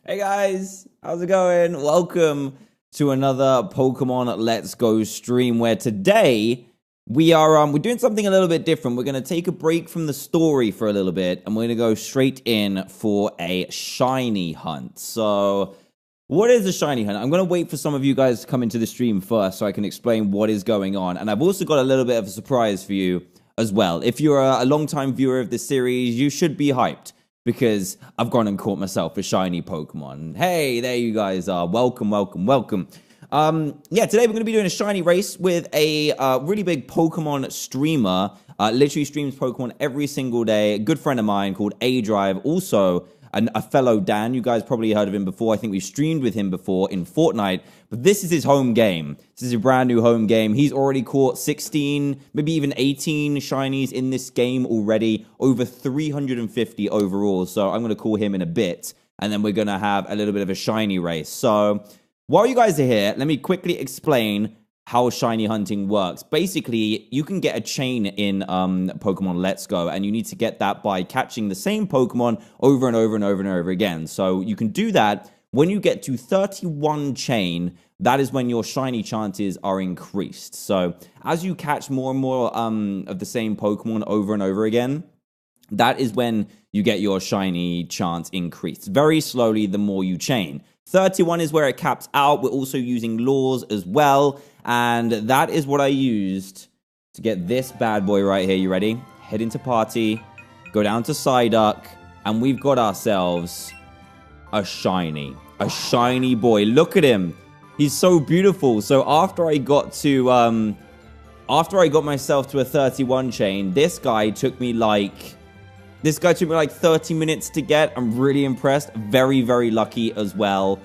Hey guys, how's it going? Welcome to another Pokemon Let's Go stream where today we're doing something a little bit different. We're going to take a break from the story for a little bit and we're going to go straight in for a shiny hunt. So, what is a shiny hunt? I'm going to wait for some of you guys to come into the stream first so I can explain what is going on. And I've also got a little bit of a surprise for you as well. If you're a long-time viewer of this series, you should be hyped, because I've gone and caught myself a shiny Pokemon. Hey, there you guys are. Welcome, welcome, welcome. Today we're going to be doing a shiny race with a really big Pokemon streamer. Literally streams Pokemon every single day. A good friend of mine called A-Drive. Also, a fellow Dan. You guys probably heard of him before. I think we've streamed with him before in Fortnite. But this is his home game. This is a brand new home game. He's already caught 16, maybe even 18 shinies in this game already. Over 350 overall. So I'm going to call him in a bit. And then we're going to have a little bit of a shiny race. So while you guys are here, let me quickly explain how shiny hunting works. Basically, you can get a chain in Pokemon Let's Go, and you need to get that by catching the same Pokemon over and over and over and over again. So you can do that when you get to 31 chain. That is when your shiny chances are increased. So as you catch more and more of the same Pokemon over and over again, that is when you get your shiny chance increased. Very slowly, the more you chain. 31 is where it caps out. We're also using laws as well. And that is what I used to get this bad boy right here. You ready? Head into party. Go down to Psyduck. And we've got ourselves a shiny. A shiny boy. Look at him. He's so beautiful. So after I got myself to a 31 chain, this guy took me like 30 minutes to get. I'm really impressed. Very, very lucky as well.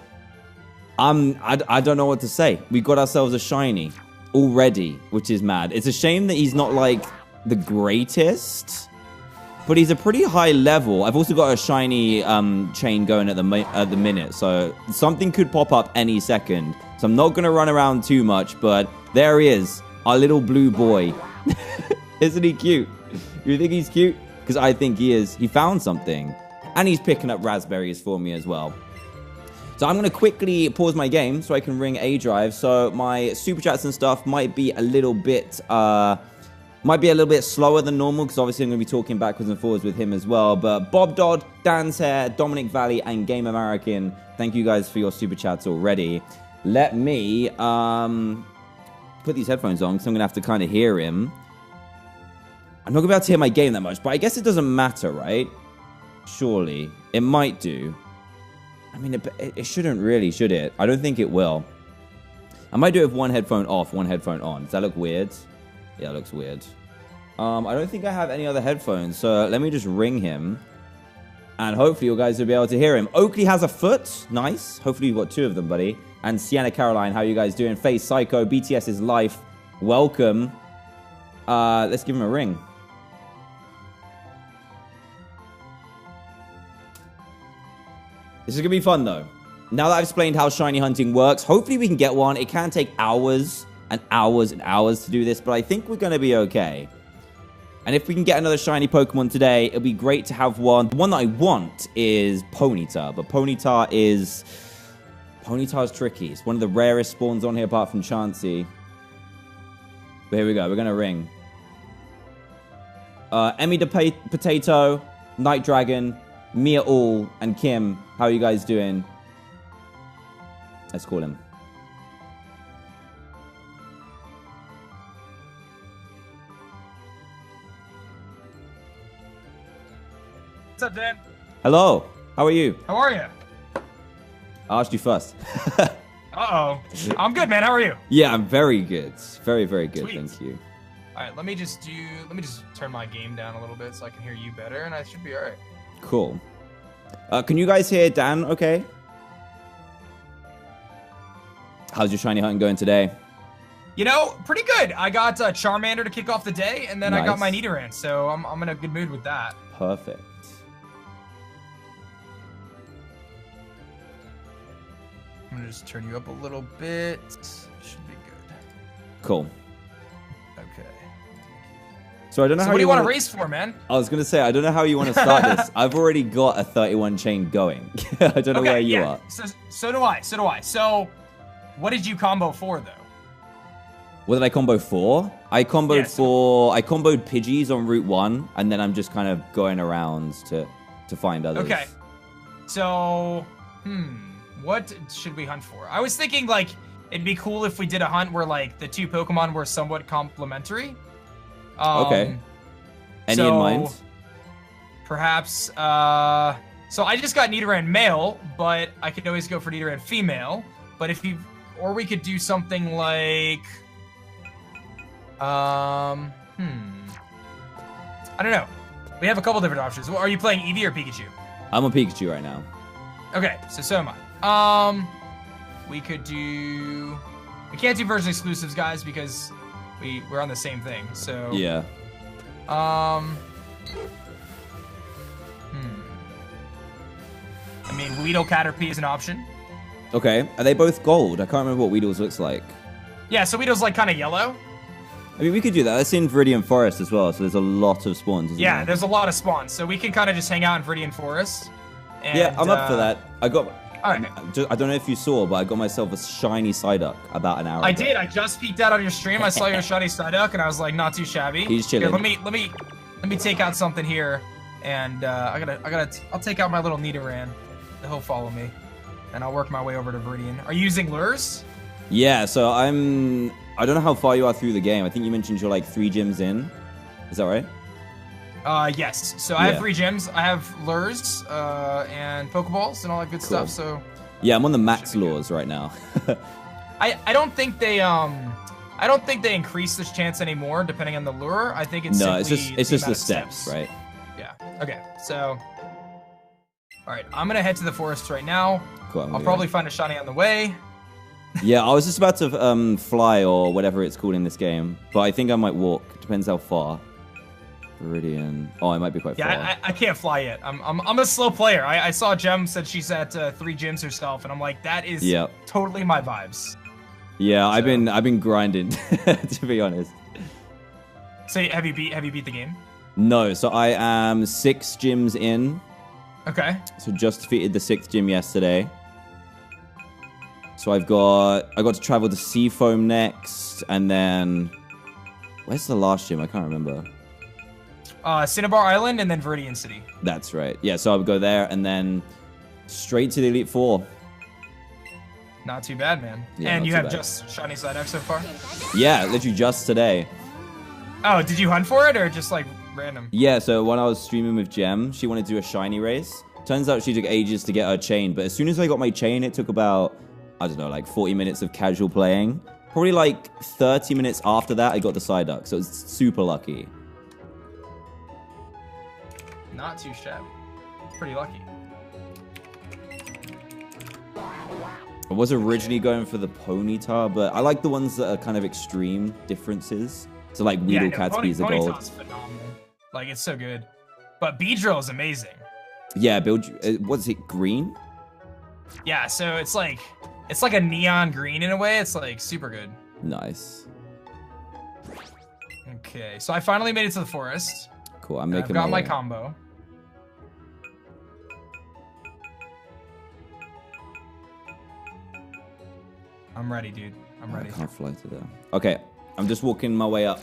I don't know what to say. We got ourselves a shiny already, which is mad. It's a shame that he's not like the greatest, but he's a pretty high level. I've also got a shiny chain going at the minute, so something could pop up any second. So I'm not going to run around too much, but there he is, our little blue boy. Isn't he cute? You think he's cute? Because I think he is. He found something. And he's picking up raspberries for me as well. So I'm going to quickly pause my game so I can ring A-Drive. So my super chats and stuff might be a little bit slower than normal, because obviously I'm going to be talking backwards and forwards with him as well. But Bob Dodd, Dan's Hair, Dominic Valley, and Game American, thank you guys for your super chats already. Let me put these headphones on, because I'm going to have to kind of hear him. I'm not going to be able to hear my game that much, but I guess it doesn't matter, right? Surely. It might do. I mean, it shouldn't really, should it? I don't think it will. I might do it with one headphone off, one headphone on. Does that look weird? Yeah, it looks weird. I don't think I have any other headphones, so let me just ring him. And hopefully you guys will be able to hear him. Oakley has a foot. Nice. Hopefully you've got two of them, buddy. And Sienna Caroline, how are you guys doing? Face Psycho, BTS's Life. Welcome. Let's give him a ring. This is going to be fun, though. Now that I've explained how shiny hunting works, hopefully we can get one. It can take hours and hours and hours to do this, but I think we're going to be okay. And if we can get another shiny Pokemon today, it'll be great to have one. The one that I want is Ponyta, but Ponyta's tricky. It's one of the rarest spawns on here apart from Chansey. But here we go. We're going to ring. Emmy the Potato, Night Dragon, Mia All, and Kim. How are you guys doing? Let's call him. What's up, Dan? Hello. How are you? How are you? I asked you first. Uh-oh. I'm good, man. How are you? Yeah, I'm very good. Very, very good. Sweet. Thank you. All right, let me just turn my game down a little bit so I can hear you better, and I should be all right. Cool. Can you guys hear Dan okay? How's your shiny hunting going today? You know, pretty good. I got Charmander to kick off the day, and then I got my Nice. Nidoran, so I'm in a good mood with that. Perfect. I'm gonna just turn you up a little bit. Should be good. Cool. Okay. So I don't know So how what do you want to wanna- race for, man? I was gonna say I don't know how you want to start this. I've already got a 31 chain going. I don't know where you are. So do I. So what did you combo for though? What did I combo for? I comboed Yeah, I comboed Pidgeys on Route 1, and then I'm just kind of going around to find others. Okay. So, what should we hunt for? I was thinking like it'd be cool if we did a hunt where like the two Pokemon were somewhat complementary. Okay. Any in mind? Perhaps. So I just got Nidoran male, but I could always go for Nidoran female. But or we could do something like, I don't know. We have a couple different options. Are you playing Eevee or Pikachu? I'm a Pikachu right now. Okay, so am I. We can't do version exclusives, guys, because we're on the same thing. So Yeah. I mean, Weedle, Caterpie is an option. Okay. Are they both gold? I can't remember what Weedles looks like. Yeah, so Weedle's like kind of yellow. I mean, we could do that. That's in Viridian Forest as well, so there's a lot of spawns. Isn't Yeah, there? there's a lot of spawns, so we can kind of just hang out in Viridian Forest. And, Yeah, I'm up for that. I got. All right. I don't know if you saw, but I got myself a shiny Psyduck about an hour ago. I did. I just peeked out on your stream. I saw your shiny Psyduck, and I was like, not too shabby. He's chilling. Here, let me take out something here, and I'll take out my little Nidoran. He'll follow me, and I'll work my way over to Viridian. Are you using lures? Yeah, so I don't know how far you are through the game. I think you mentioned you're like 3 gyms in. Is that right? Yes. So I have 3 gyms. I have lures, and Pokeballs, and all that good stuff. So Yeah, I'm on the max laws right now. I don't think they increase this chance anymore depending on the lure. I think it's No, simply it's just amount the of steps, right? Yeah. Okay. So, all right, I'm gonna head to the forest right now. Cool, I'll probably find a shiny on the way. Yeah, I was just about to fly or whatever it's called in this game, but I think I might walk. Depends how far. Viridian. Oh, it might be quite far. Yeah, I can't fly yet. I'm a slow player. I saw Gem said she's at 3 gyms herself, and I'm like, that is totally my vibes. Yeah, I've been grinding to be honest. So have you beat the game? No, so I am 6 gyms in. Okay. So just defeated the 6th gym yesterday. So I got to travel to Seafoam next, and then where's the last gym? I can't remember. Cinnabar Island and then Viridian City. That's right. Yeah, so I'll go there and then straight to the Elite Four. Not too bad, man. Yeah, and not you too have bad. just shiny Psyduck so far? Yeah, literally just today. Oh, did you hunt for it or just like random? Yeah, so when I was streaming with Gem, she wanted to do a shiny race. Turns out she took ages to get her chain, but as soon as I got my chain, it took about, I don't know, like 40 minutes of casual playing. Probably like 30 minutes after that, I got the Psyduck, so it's super lucky. Not too shabby. Pretty lucky. I was originally going for the Ponyta, but I like the ones that are kind of extreme differences. So like Weedle, Caterpie's are gold. Ponyta's phenomenal. Like, it's so good. But Beedrill is amazing. Yeah, what's it, green? Yeah, so it's like a neon green in a way. It's like super good. Nice. Okay, so I finally made it to the forest. Cool, I'm making I've got my way. combo. I'm ready, dude. I'm ready. I can't fly to there. Okay, I'm just walking my way up.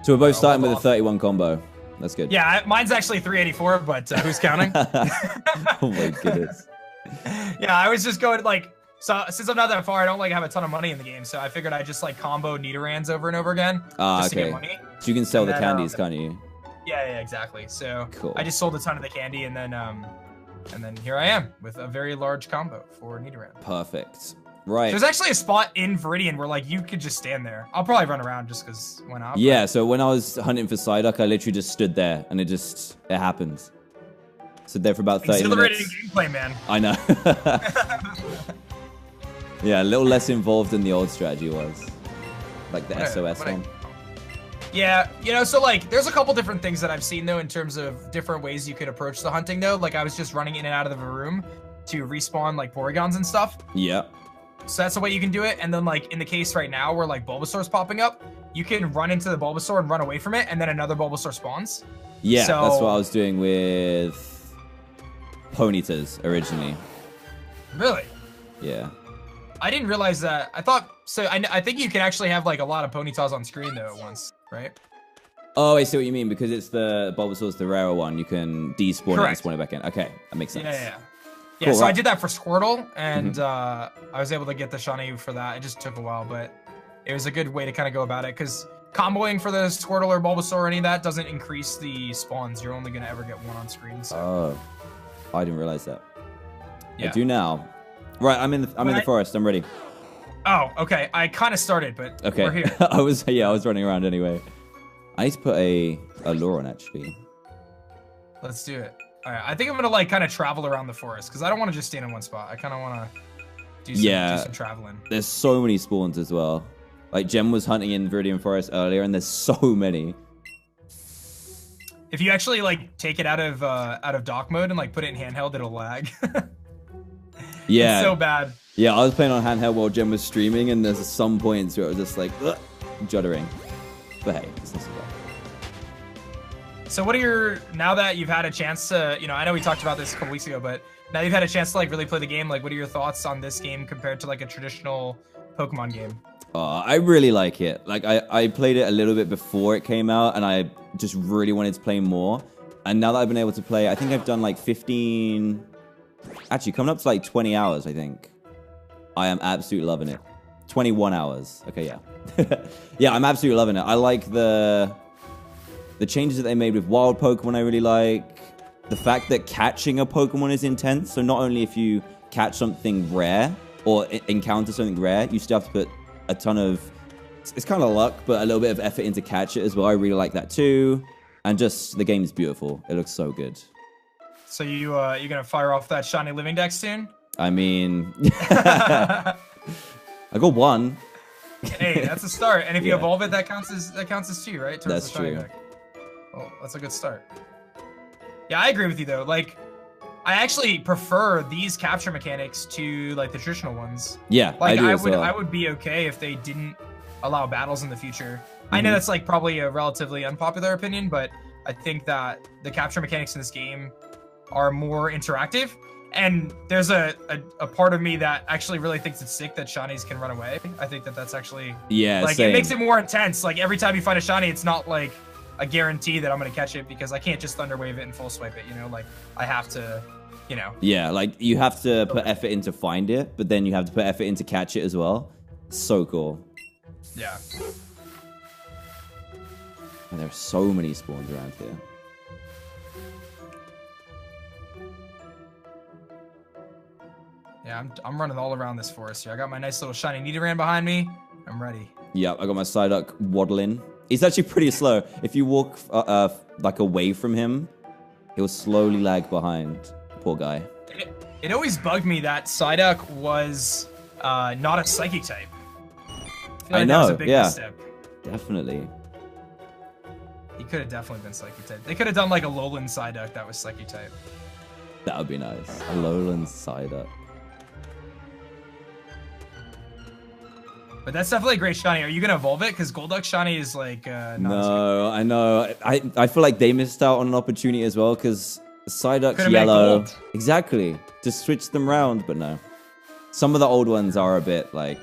So we're both starting with a 31 combo. That's good. Yeah, mine's actually 384, but who's counting? Oh my goodness. Yeah, I was just going like, so since I'm not that far, I don't like have a ton of money in the game, so I figured I'd just like combo Nidorans over and over again. Just to get money. So you can sell the then, candies, can't you? Yeah, exactly. So Cool. I just sold a ton of the candy, and then here I am with a very large combo for Nidoran. Perfect. Right. There's actually a spot in Viridian where like you could just stand there. I'll probably run around just because why not? Yeah, so when I was hunting for Psyduck, I literally just stood there, and it happened. Stood there for about 30 Exhilarating minutes. gameplay, man. I know. Yeah, a little less involved than the old strategy was. Like the SOS one. Yeah, you know, so like there's a couple different things that I've seen though in terms of different ways you could approach the hunting though. Like I was just running in and out of the room to respawn like Porygons and stuff. Yeah. So that's the way you can do it. And then like in the case right now where like Bulbasaur's popping up, you can run into the Bulbasaur and run away from it, and then another Bulbasaur spawns. Yeah, so, that's what I was doing with Ponytas originally. Really? Yeah. I didn't realize that. I thought so. I think you can actually have like a lot of Ponytas on screen though at once, right? Oh, I see what you mean. Because it's the Bulbasaur's the rarer one, you can despawn it and spawn it back in. Okay, that makes sense. Yeah. Cool, Yeah, so right. I did that for Squirtle, and I was able to get the shiny for that. It just took a while, but it was a good way to kind of go about it, because comboing for the Squirtle or Bulbasaur or any of that doesn't increase the spawns. You're only going to ever get one on screen. So. Oh, I didn't realize that. Yeah. I do now. Right, I'm in the forest. I'm ready. Oh, okay. I kind of started, but Okay. we're here. I was running around anyway. I need to put a lure on actually. Let's do it. All right, I think I'm gonna like kind of travel around the forest because I don't want to just stand in one spot. I kind of want to do some traveling. There's so many spawns as well. Like Jem was hunting in Viridian Forest earlier, and there's so many. If you actually like take it out of dock mode and like put it in handheld, it'll lag. Yeah, it's so bad. Yeah, I was playing on handheld while Jem was streaming, and there's some points where it was just like juddering. But hey, it's not so bad. So what are your, now that you've had a chance to, I know we talked about this a couple weeks ago, but now you've had a chance to like really play the game, like what are your thoughts on this game compared to like a traditional Pokemon game? I really like it. Like I played it a little bit before it came out, and I just really wanted to play more. And now that I've been able to play, I think I've done like 15, actually coming up to like 20 hours, I think. I am absolutely loving it. 21 hours. Okay, yeah. Yeah, I'm absolutely loving it. I like the changes that they made with wild Pokemon. I really like the fact that catching a Pokemon is intense. So not only if you catch something rare or encounter something rare, you still have to put a ton of, it's kind of luck, but a little bit of effort into catch it as well. I really like that too. And just the game is beautiful. It looks so good. So you're gonna fire off that shiny living deck soon? I mean, I got one. Hey, that's a start. And if you evolve it, that counts as 2, right? That's true. Deck. Well, that's a good start. Yeah, I agree with you though. Like, I actually prefer these capture mechanics to like the traditional ones. Yeah, like I would be okay if they didn't allow battles in the future. I know that's like probably a relatively unpopular opinion, but I think that the capture mechanics in this game are more interactive. And there's a part of me that actually really thinks it's sick that shinies can run away. I think that that's actually like same. It makes it more intense. Like every time you find a shiny, it's not like a guarantee that I'm gonna catch it because I can't just thunder wave it and full swipe it. Like I have to, Yeah, like you have to put effort in to find it, but then you have to put effort in to catch it as well. So cool. Yeah. And there are so many spawns around here. Yeah, I'm running all around this forest here. I got my nice little shiny Nidoran behind me. I'm ready. Yeah, I got my Psyduck waddling. He's actually pretty slow. If you walk like away from him, he'll slowly lag behind. Poor guy. It always bugged me that Psyduck was not a Psychic type. I know, that was a big misstep. Definitely. He could have definitely been Psychic type. They could have done like a Lowland Psyduck that was Psychic type. That would be nice. A Lowland Psyduck. But that's definitely a great shiny. Are you gonna evolve it? Because Golduck shiny is like no, I know. I feel like they missed out on an opportunity as well because Psyduck's Could've yellow. made gold. Exactly. Just switch them around, but no. Some of the old ones are a bit like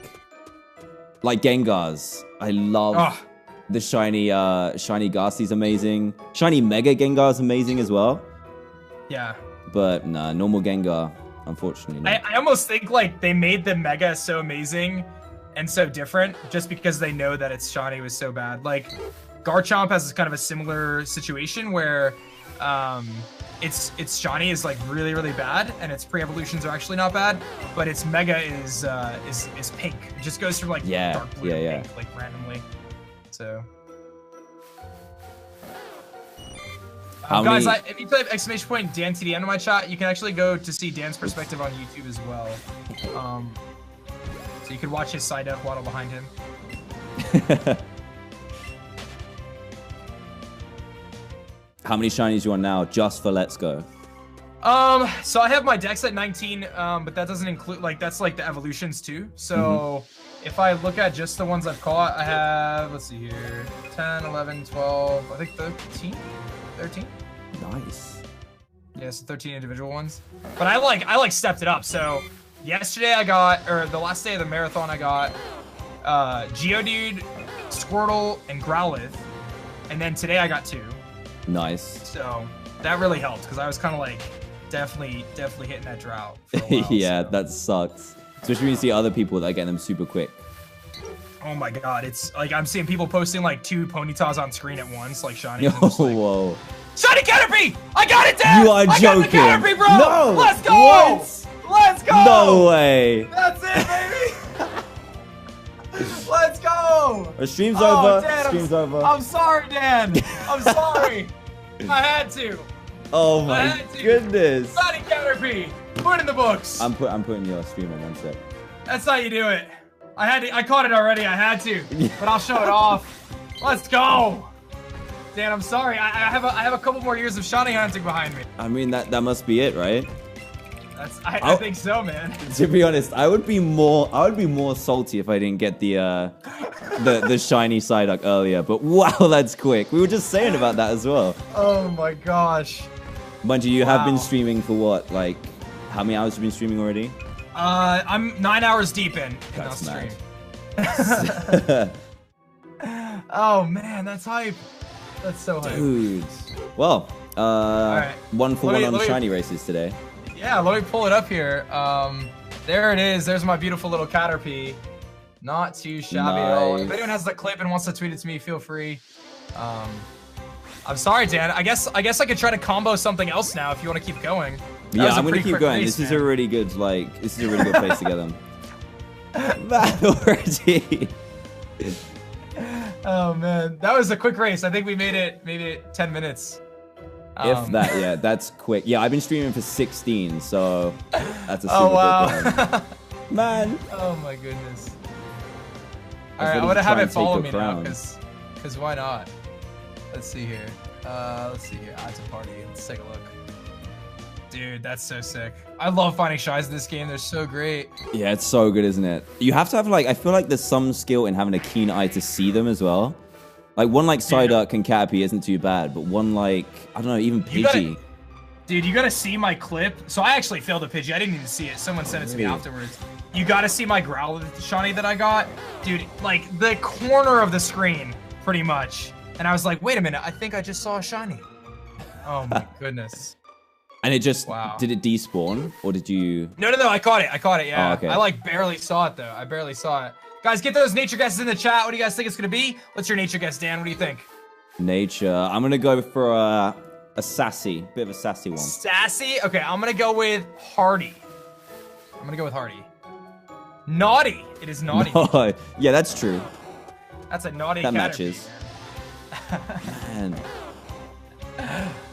Gengars. I love the shiny Ghasty's amazing. Shiny Mega Gengar's amazing as well. Yeah. But nah, normal Gengar, unfortunately. No. I almost think like they made the Mega so amazing and so different just because they know that its shiny was so bad. Like Garchomp has kind of a similar situation where its shiny is like really, really bad and its pre-evolutions are actually not bad, but its Mega is pink. It just goes from like dark blue to pink like randomly. So guys, if you type !Dan in my chat, you can actually go to see Dan's perspective on YouTube as well. So you can watch his Psyduck waddle behind him. How many shinies you want now just for Let's Go? So I have my dex at 19, but that doesn't include, like, that's like the evolutions too. So if I look at just the ones I've caught, I have, let's see here, 10, 11, 12, I think 13? 13? Nice. Yeah, so 13 individual ones. But I like stepped it up. So yesterday I got, or the last day of the marathon I got Geodude, Squirtle, and Growlithe. And then today I got 2. Nice. So that really helped because I was kind of like definitely hitting that drought for a while. Yeah, so. that sucks. Especially when you see other people that get them super quick. Oh my god, it's like I'm seeing people posting like 2 Ponytas on screen at once, like shiny. Oh, whoa. Shiny Caterpie! I got it, Dad! You are I joking. got the Caterpie, bro! No! Let's go! What? Let's go! No way. That's it, baby! Let's go! Our stream's over. Dan, Stream's over. I'm sorry, Dan. I'm sorry. I had to. Oh my goodness. Shiny Caterpie! Put it in the books. I'm putting your stream on 1 sec. That's how you do it. I caught it already. I had to, but I'll show it off. Let's go. Dan, I'm sorry. I have a couple more years of shiny hunting behind me. I mean that must be it, right? I think so, man. To be honest, I would be more salty if I didn't get the shiny Psyduck earlier. But wow, that's quick. We were just saying about that as well. Oh my gosh. Bungie, you have been streaming for what? Like, how many hours have you been streaming already? I'm 9 hours deep in the stream. Oh man, that's hype. That's so hype. Dude. Well, right. 1 for 1 on shiny races today. Yeah, let me pull it up here. There it is. There's my beautiful little Caterpie. Not too shabby at all. If anyone has the clip and wants to tweet it to me, feel free. I'm sorry, Dan. I guess I could try to combo something else now if you want to keep going. Yeah, I'm gonna keep going. This is a really good place to get them. Man, already. Oh man, that was a quick race. I think we made it 10 minutes. If that, yeah, that's quick. Yeah, I've been streaming for 16, so that's a super quick one. Man. Oh my goodness. All right, I want to have it follow me now, cause why not? Let's see here. Add to party. Let's take a look. Dude, that's so sick. I love finding shies in this game. They're so great. Yeah, it's so good, isn't it? You have to have like, I feel like there's some skill in having a keen eye to see them as well. Like one like Psyduck and Caterpie isn't too bad, but one like, I don't know, even Pidgey. Dude, you gotta see my clip. So I actually failed a Pidgey. I didn't even see it. Someone sent it to me afterwards. You gotta see my Growlithe shiny that I got. Dude, like the corner of the screen, pretty much. And I was like, wait a minute, I think I just saw a shiny. Oh my goodness. And it just, did it despawn or did you? No, I caught it, yeah. Oh, okay. I like barely saw it though. I barely saw it. Guys, get those nature guesses in the chat. What do you guys think it's gonna be? What's your nature guess, Dan? What do you think? Nature. I'm gonna go for a bit of a sassy one. Sassy? Okay, I'm gonna go with Hardy. Naughty. It is naughty. No, yeah, that's true. That's a naughty That Caterpie, matches. Man.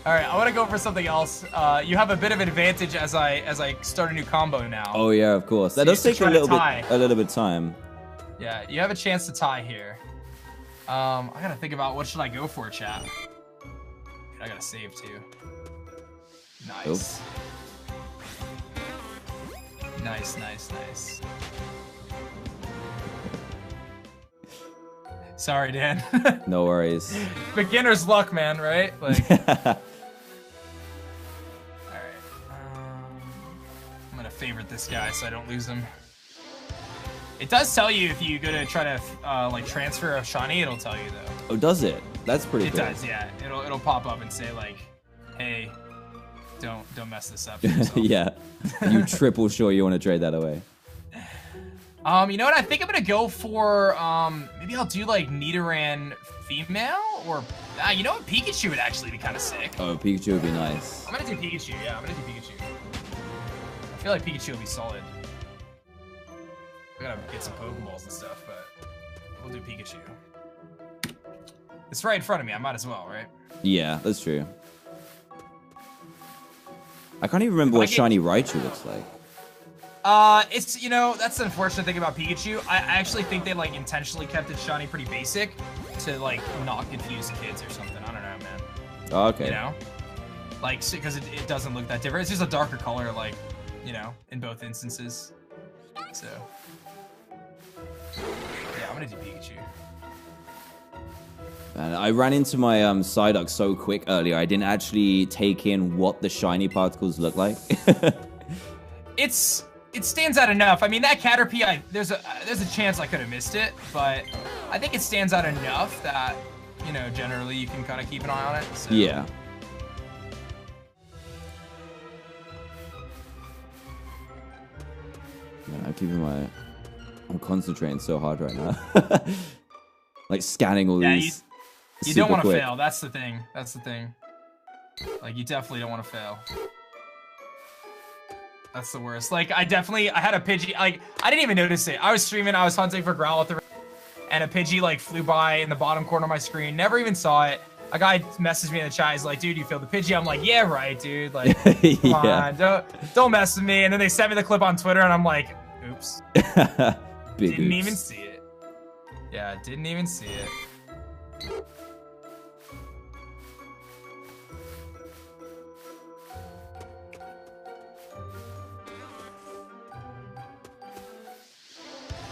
All right, I want to go for something else. You have a bit of an advantage as I start a new combo now. Oh yeah, of course. That does take a little bit time. Yeah, you have a chance to tie here. I gotta think about what should I go for, chat. I gotta save too. Nice. Oops. Nice. Sorry, Dan. No worries. Beginner's luck, man, right? Like. Alright. I'm gonna favorite this guy so I don't lose him. It does tell you if you go to try to like transfer a shiny, it'll tell you though. Oh, does it? That's pretty cool. It does, yeah. It'll pop up and say like, hey, don't mess this up. Yeah. You triple sure you want to trade that away. You know what? I think I'm gonna go for maybe I'll do like Nidoran female or you know what? Pikachu would actually be kind of sick. Oh, Pikachu would be nice. I'm gonna do Pikachu. Yeah, I'm gonna do Pikachu. I feel like Pikachu will be solid. We gotta get some Pokeballs and stuff, but we'll do Pikachu. It's right in front of me. I might as well, right? Yeah, that's true. I can't even remember what shiny Raichu looks like. It's, you know, that's the unfortunate thing about Pikachu. I actually think they, like, intentionally kept it shiny pretty basic to, like, not confuse kids or something. I don't know, man. Oh, okay. You know? Like, because it doesn't look that different. It's just a darker color, like, you know, in both instances. So. I'm gonna do Pikachu. And I ran into my Psyduck so quick earlier, I didn't actually take in what the shiny particles look like. It stands out enough. I mean, that Caterpie, there's a chance I could have missed it, but I think it stands out enough that, you know, generally you can kind of keep an eye on it. So. Yeah. Man, I'm concentrating so hard right now. Like scanning all these. You don't want to fail. That's the thing. That's the thing. Like, you definitely don't want to fail. That's the worst. Like, I had a Pidgey. Like, I didn't even notice it. I was streaming. I was hunting for Growlithe, and a Pidgey, like, flew by in the bottom corner of my screen. Never even saw it. A guy messaged me in the chat. He's like, dude, you failed the Pidgey. I'm like, yeah, right, dude. Like, come on. Don't mess with me. And then they sent me the clip on Twitter, and I'm like, oops. Didn't even see it. Yeah, didn't even see it.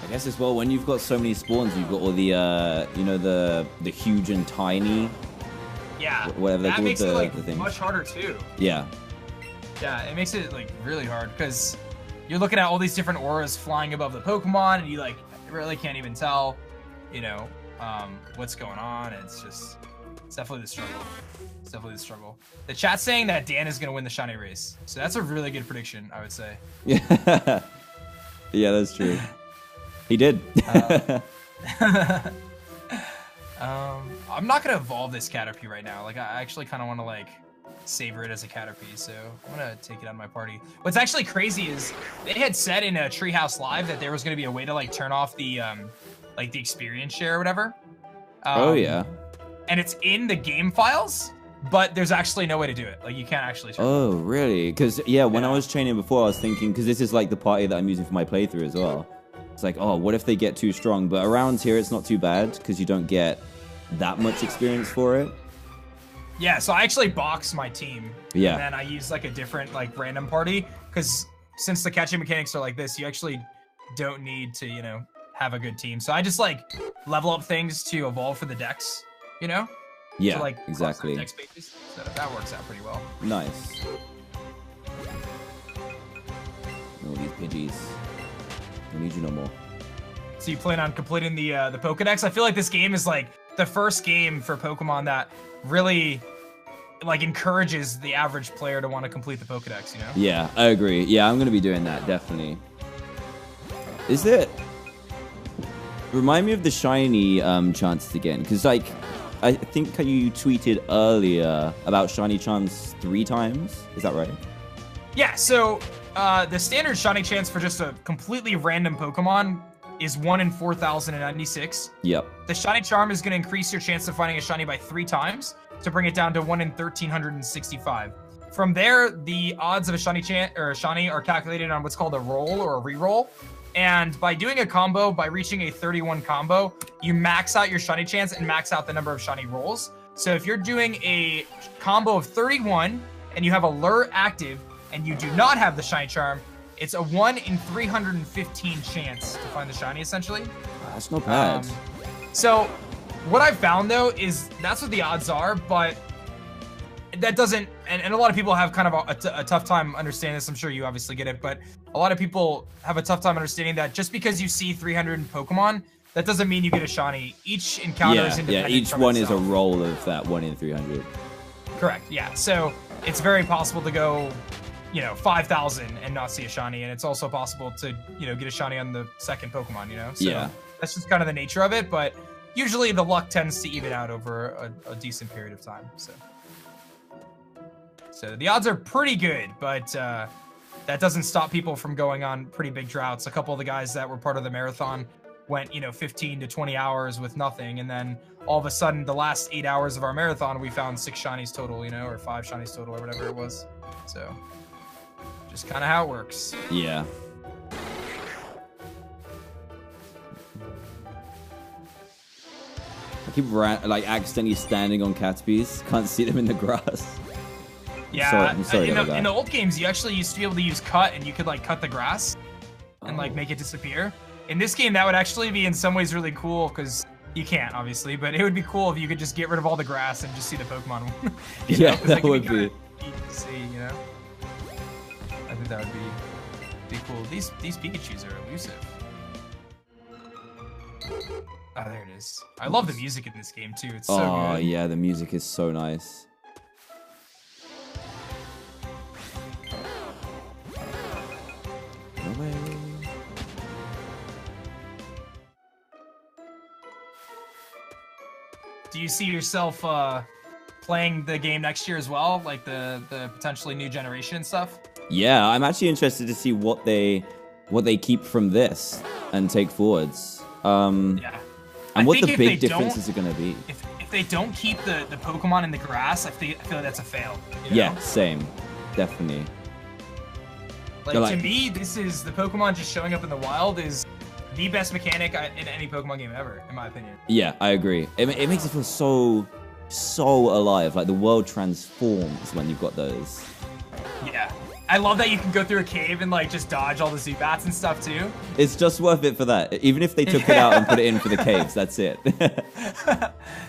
I guess as well, when you've got so many spawns, you've got all the, you know, the huge and tiny. Yeah, whatever that makes it like the things. much harder too. Yeah. Yeah, it makes it like really hard because you're looking at all these different auras flying above the Pokemon, and you like really can't even tell, you know, what's going on. It's definitely the struggle. It's definitely the struggle. The chat's saying that Dan is gonna win the shiny race, so that's a really good prediction, I would say. Yeah, yeah, that's true. He did. I'm not gonna evolve this Caterpie right now. Like, I actually kind of want to like savor it as a Caterpie, so I'm gonna take it out of my party. What's actually crazy is they had said in a Treehouse Live that there was gonna be a way to like turn off the like the experience share or whatever. Oh yeah. And it's in the game files, but there's actually no way to do it. Like, you can't actually turn it Oh, really? Because yeah, when I was training before, I was thinking, because this is like the party that I'm using for my playthrough as well. It's like, oh, what if they get too strong? But around here, it's not too bad because you don't get that much experience for it. Yeah, so I actually box my team. Yeah. And then I use like a different like random party because since the catching mechanics are like this, you actually don't need to, you know, have a good team. So I just like level up things to evolve for the decks, you know? Yeah, to, like, exactly. Deck spaces. So that works out pretty well. Nice. All these Pidgeys. I need you no more. So you plan on completing the Pokedex? I feel like this game is like the first game for Pokemon that really like encourages the average player to want to complete the Pokedex, you know? Yeah, I agree. Yeah, I'm gonna be doing that, definitely. Is it? Remind me of the shiny chances again, because like I think you tweeted earlier about shiny chance 3 times. Is that right? Yeah, so the standard shiny chance for just a completely random Pokemon is 1 in 4,096. Yep. The shiny charm is going to increase your chance of finding a shiny by 3 times to bring it down to 1 in 1,365. From there, the odds of a shiny are calculated on what's called a roll or a reroll. And by doing a combo, by reaching a 31 combo, you max out your shiny chance and max out the number of shiny rolls. So if you're doing a combo of 31 and you have a lure active and you do not have the shiny charm, it's a 1 in 315 chance to find the shiny, essentially. That's not bad. So what I've found, though, is that's what the odds are, but that doesn't, and a lot of people have kind of a tough time understanding this. I'm sure you obviously get it, but a lot of people have a tough time understanding that just because you see 300 in Pokemon, that doesn't mean you get a shiny. Each encounter is independent. Yeah, each one is a roll of that 1 in 300. Correct, yeah. So it's very possible to go, 5,000 and not see a shiny, and it's also possible to, get a shiny on the second Pokemon, So yeah. That's just kind of the nature of it, but usually the luck tends to even out over a decent period of time, So the odds are pretty good, but that doesn't stop people from going on pretty big droughts. A couple of the guys that were part of the marathon went, 15 to 20 hours with nothing, and then all of a sudden, the last 8 hours of our marathon, we found 6 shinies total, or 5 shinies total, or whatever it was. So, just kind of how it works. Yeah. I keep accidentally standing on Caterpies. Can't see them in the grass. Yeah, I'm sorry in the old games, you actually used to be able to use cut, and you could cut the grass and make it disappear. In this game, that would actually be in some ways really cool because you can't, obviously, but it would be cool if you could just get rid of all the grass and just see the Pokemon. Yeah, that would be. Neat to see, you know? I think that would be cool. These Pikachus are elusive. Oh, there it is. I love the music in this game too. It's so good. Oh yeah, the music is so nice. No way. Do you see yourself playing the game next year as well, like the potentially new generation and stuff? Yeah, I'm actually interested to see what they keep from this and take forwards. Yeah. And what the big differences are going to be. If they don't keep the Pokemon in the grass, I feel like that's a fail. You know? Yeah, same. Definitely. Like, to me, this is the Pokemon just showing up in the wild is the best mechanic in any Pokemon game ever, in my opinion. Yeah, I agree. It makes it feel so alive. Like the world transforms when you've got those. Yeah. I love that you can go through a cave and like just dodge all the Zubats and stuff too. It's just worth it for that. Even if they took it out and put it in for the caves, that's it.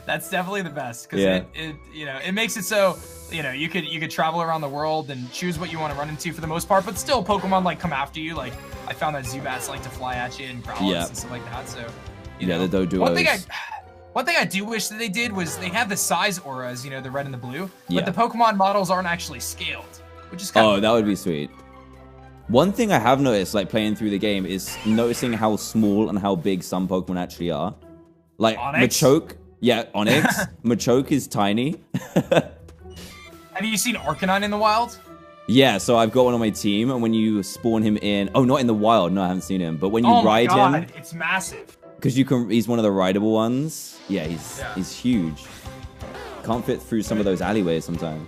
That's definitely the best because Yeah. it makes it so you could travel around the world and choose what you want to run into for the most part, but still Pokemon like come after you. Like I found that Zubats like to fly at you and Growlithe and stuff like that. So you know, the Doduos. One thing I do wish that they did was they have the size auras, the red and the blue, Yeah. but the Pokemon models aren't actually scaled. Which is kind of that would be sweet. One thing I have noticed, like playing through the game, is noticing how small and how big some Pokemon actually are. Like Onix? Machoke, yeah, Onix. Machoke is tiny. Have you seen Arcanine in the wild? Yeah, so I've got one on my team, and when you spawn him in, not in the wild, no, I haven't seen him, but when you ride him, it's massive. because he's one of the rideable ones. Yeah, he's huge. Can't fit through some of those alleyways sometimes.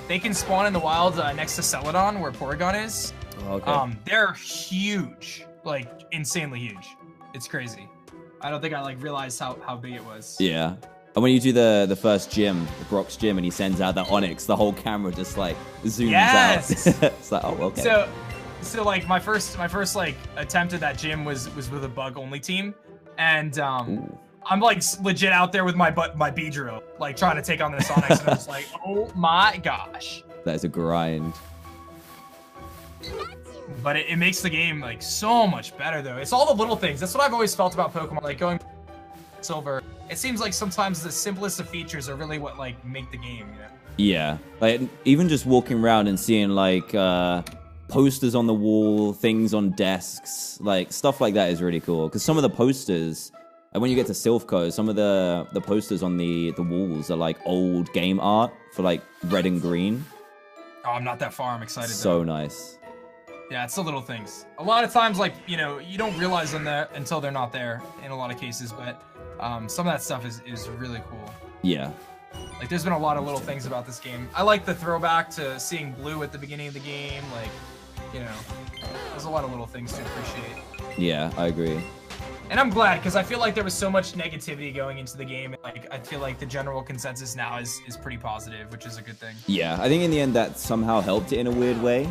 They can spawn in the wild next to Celadon, where Porygon is. Oh, okay. They're huge, like insanely huge. It's crazy. I don't think I realized how big it was. Yeah. And when you do the first gym, the Brock's gym, and he sends out the Onix, the whole camera just like zooms out. It's like, oh, okay. So like my first attempt at that gym was with a bug only team, and I'm like legit out there with my Beedrill, like trying to take on this Onix, and I was like, oh my gosh. That is a grind. But it makes the game like so much better though. It's all the little things. That's what I've always felt about Pokemon. Like going Silver, it seems like sometimes the simplest of features are really what like make the game. Yeah, like even just walking around and seeing like posters on the wall, things on desks, like stuff like that is really cool. Because some of the posters, and when you get to Silphco, some of the posters on the walls are like old game art for like red and green. Oh, I'm not that far. I'm excited. So nice. Yeah, it's the little things. A lot of times, like, you don't realize them there until they're not there in a lot of cases, but some of that stuff is really cool. Yeah. Like, there's been a lot of little things about this game. I like the throwback to seeing blue at the beginning of the game. Like, there's a lot of little things to appreciate. Yeah, I agree. And I'm glad, because I feel like there was so much negativity going into the game. Like, I feel like the general consensus now is pretty positive, which is a good thing. Yeah, I think in the end that somehow helped it in a weird way.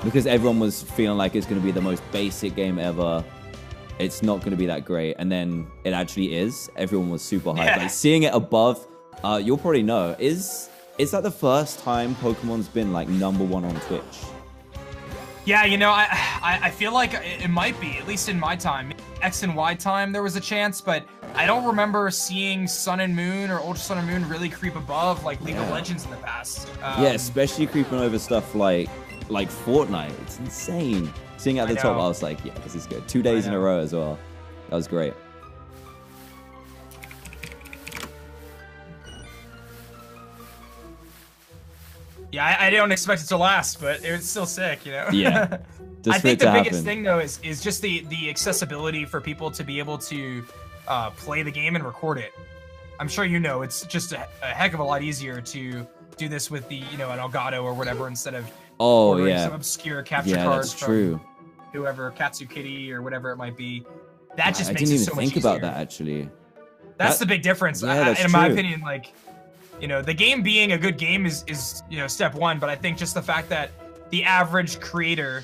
Because everyone was feeling like it's going to be the most basic game ever. It's not going to be that great. And then it actually is. Everyone was super hyped. Yeah. Like seeing it above, you'll probably know. Is that the first time Pokemon's been like #1 on Twitch? Yeah, I feel like it might be, at least in my time. X and Y time, there was a chance, but I don't remember seeing Sun and Moon or Ultra Sun and Moon really creep above like League of Legends in the past. Yeah, especially creeping over stuff like Fortnite. It's insane. Seeing it at the top, I was like, yeah, this is good. 2 days in a row as well. That was great. Yeah, I don't expect it to last, but it was still sick, Yeah. I think the biggest thing though is just the accessibility for people to be able to play the game and record it. I'm sure it's just a heck of a lot easier to do this with the an Elgato or whatever instead of ordering some obscure capture cards from whoever, Katsukitty or whatever it might be. That just makes it so much easier. I didn't even think about that actually. That's the big difference. Yeah, in my opinion, like the game being a good game is step one, but I think just the fact that the average creator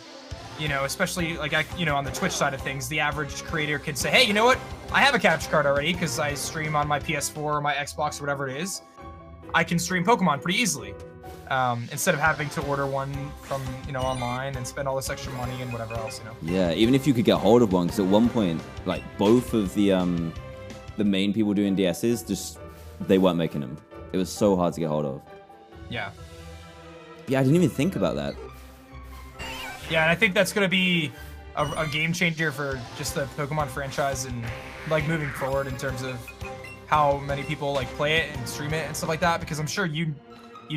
you know, especially like on the Twitch side of things, the average creator can say, hey, you know what? I have a capture card already because I stream on my PS4 or my Xbox or whatever it is. I can stream Pokemon pretty easily. Instead of having to order one from, you know, online and spend all this extra money and whatever else, you know. Yeah, even if you could get hold of one, because at one point, like, both of the main people doing DSs, just, they weren't making them. It was so hard to get hold of. Yeah. Yeah, I didn't even think about that. Yeah, and I think that's going to be a game changer for just the Pokemon franchise and, like, moving forward in terms of how many people, like, play it and stream it and stuff like that, because I'm sure you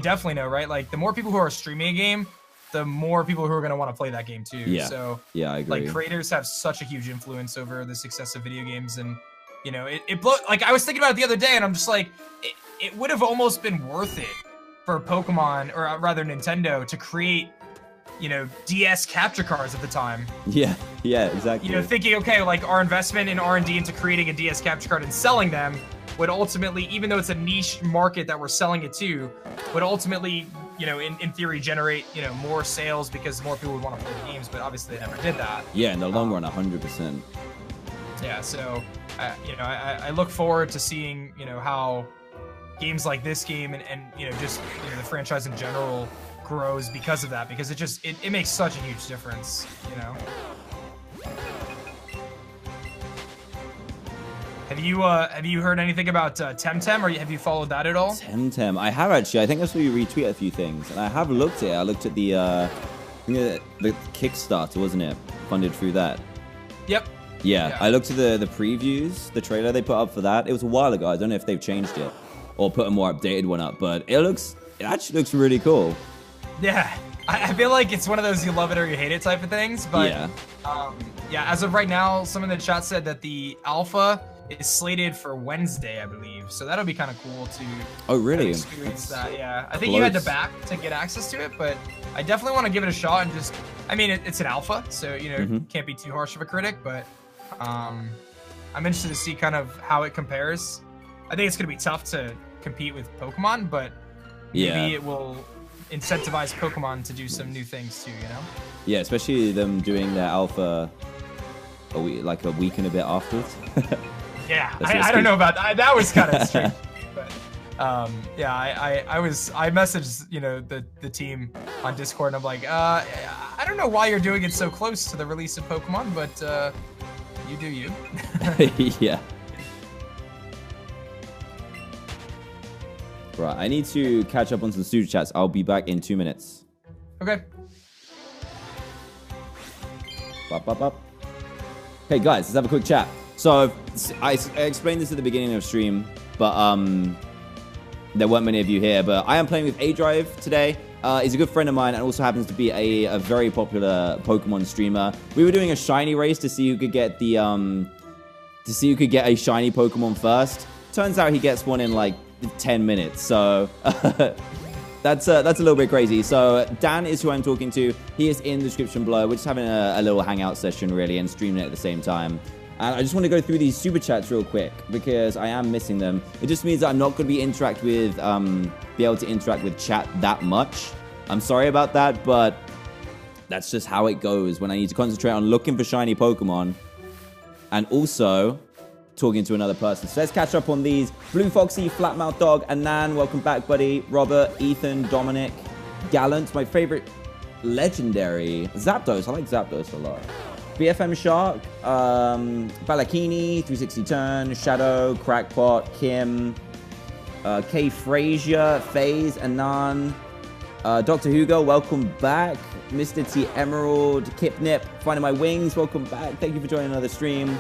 definitely know, right? Like, the more people who are streaming a game, the more people who are going to want to play that game too. Yeah. So, yeah, I agree. Like, creators have such a huge influence over the success of video games, and, you know, it blows. Like, I was thinking about it the other day, and I'm just like, it would have almost been worth it for Pokemon, or rather Nintendo, to create, you know, DS capture cards at the time. Yeah, exactly. You know, thinking, okay, like, our investment in R&D into creating a DS capture card and selling them would ultimately, even though it's a niche market that we're selling it to, would ultimately, you know, in theory, generate, you know, more sales because more people would want to play the games, but obviously they never did that. Yeah, in the long run, 100%. Yeah, so, you know, I look forward to seeing, you know, how games like this game and you know, just, you know, the franchise in general grows because of that, because it makes such a huge difference, you know. Have you heard anything about Temtem, or have you followed that at all? Temtem, I have actually. I think I saw you retweet a few things, and I have looked at it. I looked at the Kickstarter, wasn't it? Funded through that. Yep. Yeah, I looked at the previews, the trailer they put up for that. It was a while ago. I don't know if they've changed it or put a more updated one up, but it actually looks really cool. Yeah, I feel like it's one of those you love it or you hate it type of things, but yeah, as of right now, some in the chat said that the alpha is slated for Wednesday, I believe. So that'll be kind of cool to experience that. Yeah, I think you had to back to get access to it, but I definitely want to give it a shot and just, I mean, it's an alpha, so, you know, can't be too harsh of a critic, but I'm interested to see kind of how it compares. I think it's going to be tough to compete with Pokemon, but maybe it will incentivize Pokemon to do some new things too, you know? Yeah, especially them doing their alpha a week and a bit afterwards. Yeah, I don't know about that. That was kind of strange. But yeah, I messaged, you know, the team on Discord, and I'm like, I don't know why you're doing it so close to the release of Pokemon, but you do you. Yeah. Right, I need to catch up on some super chats. I'll be back in 2 minutes. Okay. Okay, guys, let's have a quick chat. So I explained this at the beginning of stream, but there weren't many of you here. But I am playing with A-Drive today. He's a good friend of mine and also happens to be a very popular Pokemon streamer. We were doing a shiny race to see who could get the a shiny Pokemon first. Turns out he gets one in like 10 minutes. So that's a little bit crazy. So Dan is who I'm talking to. He is in the description below. We're just having a little hangout session really and streaming it at the same time. And I just want to go through these super chats real quick because I am missing them. It just means that I'm not going to be able to interact with chat that much. I'm sorry about that, but that's just how it goes when I need to concentrate on looking for shiny Pokemon and also talking to another person. So let's catch up on these. Blue Foxy, Flatmouth Dog, Anan, welcome back, buddy. Robert, Ethan, Dominic, Gallant, my favorite legendary. Zapdos, I like Zapdos a lot. BFM Shark, Balakini, 360 Turn, Shadow, Crackpot, Kim, K Frazier, FaZe, Anan, Dr. Hugo, welcome back. Mr. T Emerald, Kipnip, Finding My Wings, welcome back. Thank you for joining another stream.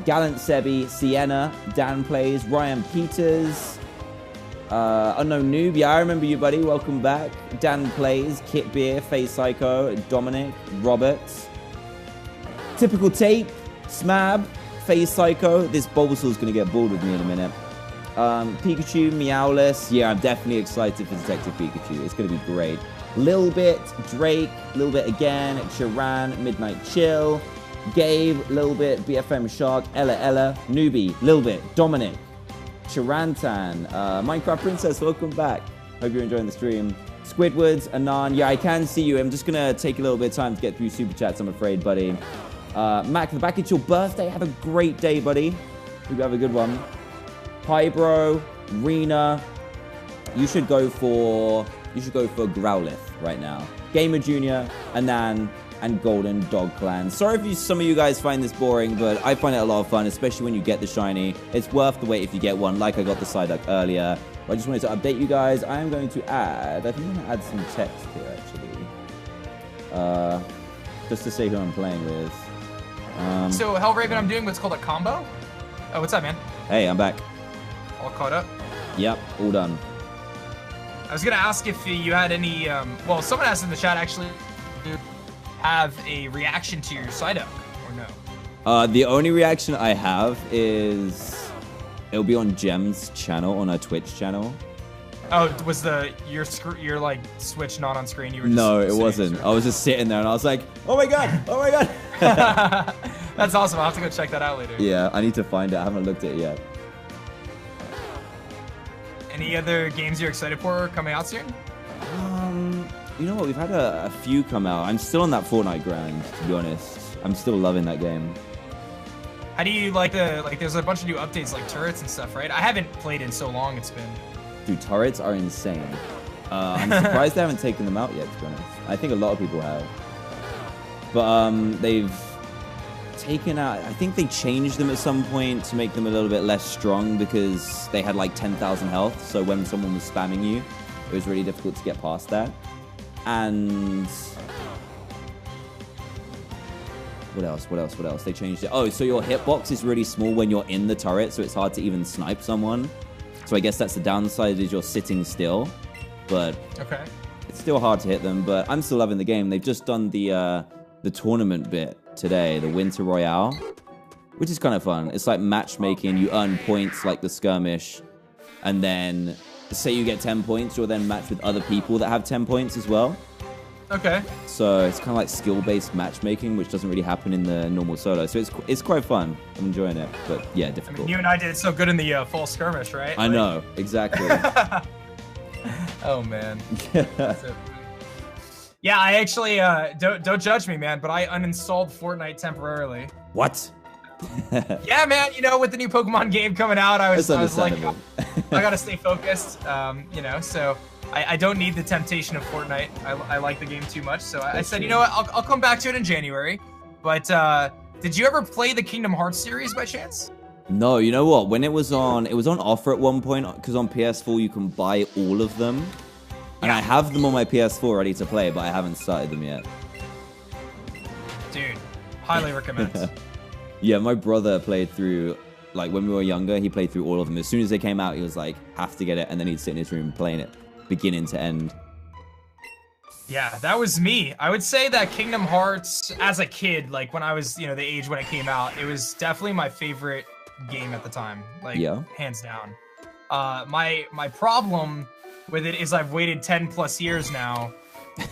Gallant Sebi, Sienna, Dan Plays, Ryan Peters, Unknown Noob, yeah, I remember you, buddy, welcome back. Dan Plays, Kit Beer, FaZe Psycho, Dominic, Roberts, Typical Tape, Smab, FaZe Psycho. This Bulbasaur's going to get bored with me in a minute. Pikachu, Meowless. Yeah, I'm definitely excited for Detective Pikachu. It's going to be great. Lil Bit, Drake, Lil Bit again, Chiran, Midnight Chill, Gabe, Lil Bit, BFM Shark, Ella, Newbie, Lil Bit, Dominic, Chirantan, Minecraft Princess, welcome back. Hope you're enjoying the stream. Squidwards, Anan. Yeah, I can see you. I'm just going to take a little bit of time to get through Super Chats, I'm afraid, buddy. Mac, the back, it's your birthday. Have a great day, buddy. Hope you have a good one. Hi, bro. Rena. You should go for Growlithe right now. Gamer Junior, Anan, and Golden Dog Clan. Sorry if some of you guys find this boring, but I find it a lot of fun, especially when you get the shiny. It's worth the wait if you get one, like I got the Psyduck earlier. But I just wanted to update you guys. I am going to add, I think I'm going to add some text here, actually. Just to say who I'm playing with. So, Hellraven, I'm doing what's called a combo. Oh, what's up, man? Hey, I'm back. All caught up? Yep, all done. I was going to ask if you had any, well, someone asked in the chat, actually, do you have a reaction to your Psyduck, or no? The only reaction I have is it'll be on Gem's channel, on her Twitch channel. Oh, was your like Switch not on screen? You were just no, it wasn't. I was just sitting there and I was like, oh my god, oh my god. That's awesome. I'll have to go check that out later. Yeah, I need to find it. I haven't looked at it yet. Any other games you're excited for coming out soon? You know what? We've had a few come out. I'm still on that Fortnite grind, to be honest. I'm still loving that game. How do you like there's a bunch of new updates like turrets and stuff, right? I haven't played in so long. It's been... Dude, turrets are insane. I'm surprised they haven't taken them out yet, to be honest. I think a lot of people have. But they've taken out... I think they changed them at some point to make them a little bit less strong because they had like 10,000 health. So when someone was spamming you, it was really difficult to get past that. And... What else? They changed it. Oh, so your hitbox is really small when you're in the turret, so it's hard to even snipe someone. So I guess that's the downside, is you're sitting still. But okay, it's still hard to hit them, but I'm still loving the game. They've just done the tournament bit today, the Winter Royale, which is kind of fun. It's like matchmaking. You earn points like the skirmish, and then say you get 10 points, you'll then match with other people that have 10 points as well. Okay. So it's kind of like skill-based matchmaking, which doesn't really happen in the normal solo. So it's quite fun. I'm enjoying it, but yeah, difficult. I mean, you and I did so good in the fall skirmish, right? I know, exactly. Oh man. Yeah, I actually don't judge me, man, but I uninstalled Fortnite temporarily. What? Yeah, man. You know, with the new Pokemon game coming out, I was like, I gotta stay focused. You know, so. I don't need the temptation of Fortnite. I like the game too much, so I said, you know what, I'll come back to it in January. But did you ever play the Kingdom Hearts series by chance? No, you know what? When it was on offer at one point, because on PS4 you can buy all of them. And I have them on my PS4 ready to play, but I haven't started them yet. Dude, highly recommend. Yeah, my brother played through, like when we were younger, he played through all of them. As soon as they came out, he was like, have to get it, and then he'd sit in his room playing it. Beginning to end. Yeah, that was me. I would say that Kingdom Hearts, as a kid, like when I was, you know, the age when it came out, it was definitely my favorite game at the time. Like, hands down. My problem with it is I've waited 10 plus years now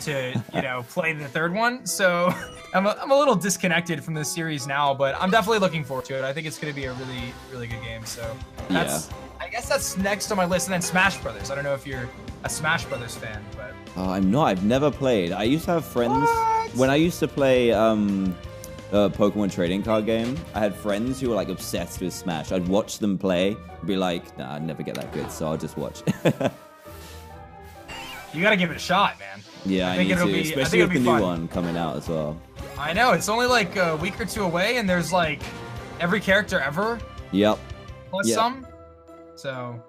to, you know, play the third one. So I'm a little disconnected from this series now, but I'm definitely looking forward to it. I think it's going to be a really, really good game. So that's, I guess that's next on my list. And then Smash Brothers. I don't know if you're a Smash Brothers fan, but I'm not. I've never played. I used to have friends when I used to play Pokemon trading card game. I had friends who were like obsessed with Smash. I'd watch them play and be like, nah, I'd never get that good, so I'll just watch. You gotta give it a shot, man. Yeah, I think it'll be, especially with the new one coming out as well. I know, it's only like a week or two away, and there's like every character ever. Yep. Plus some. So,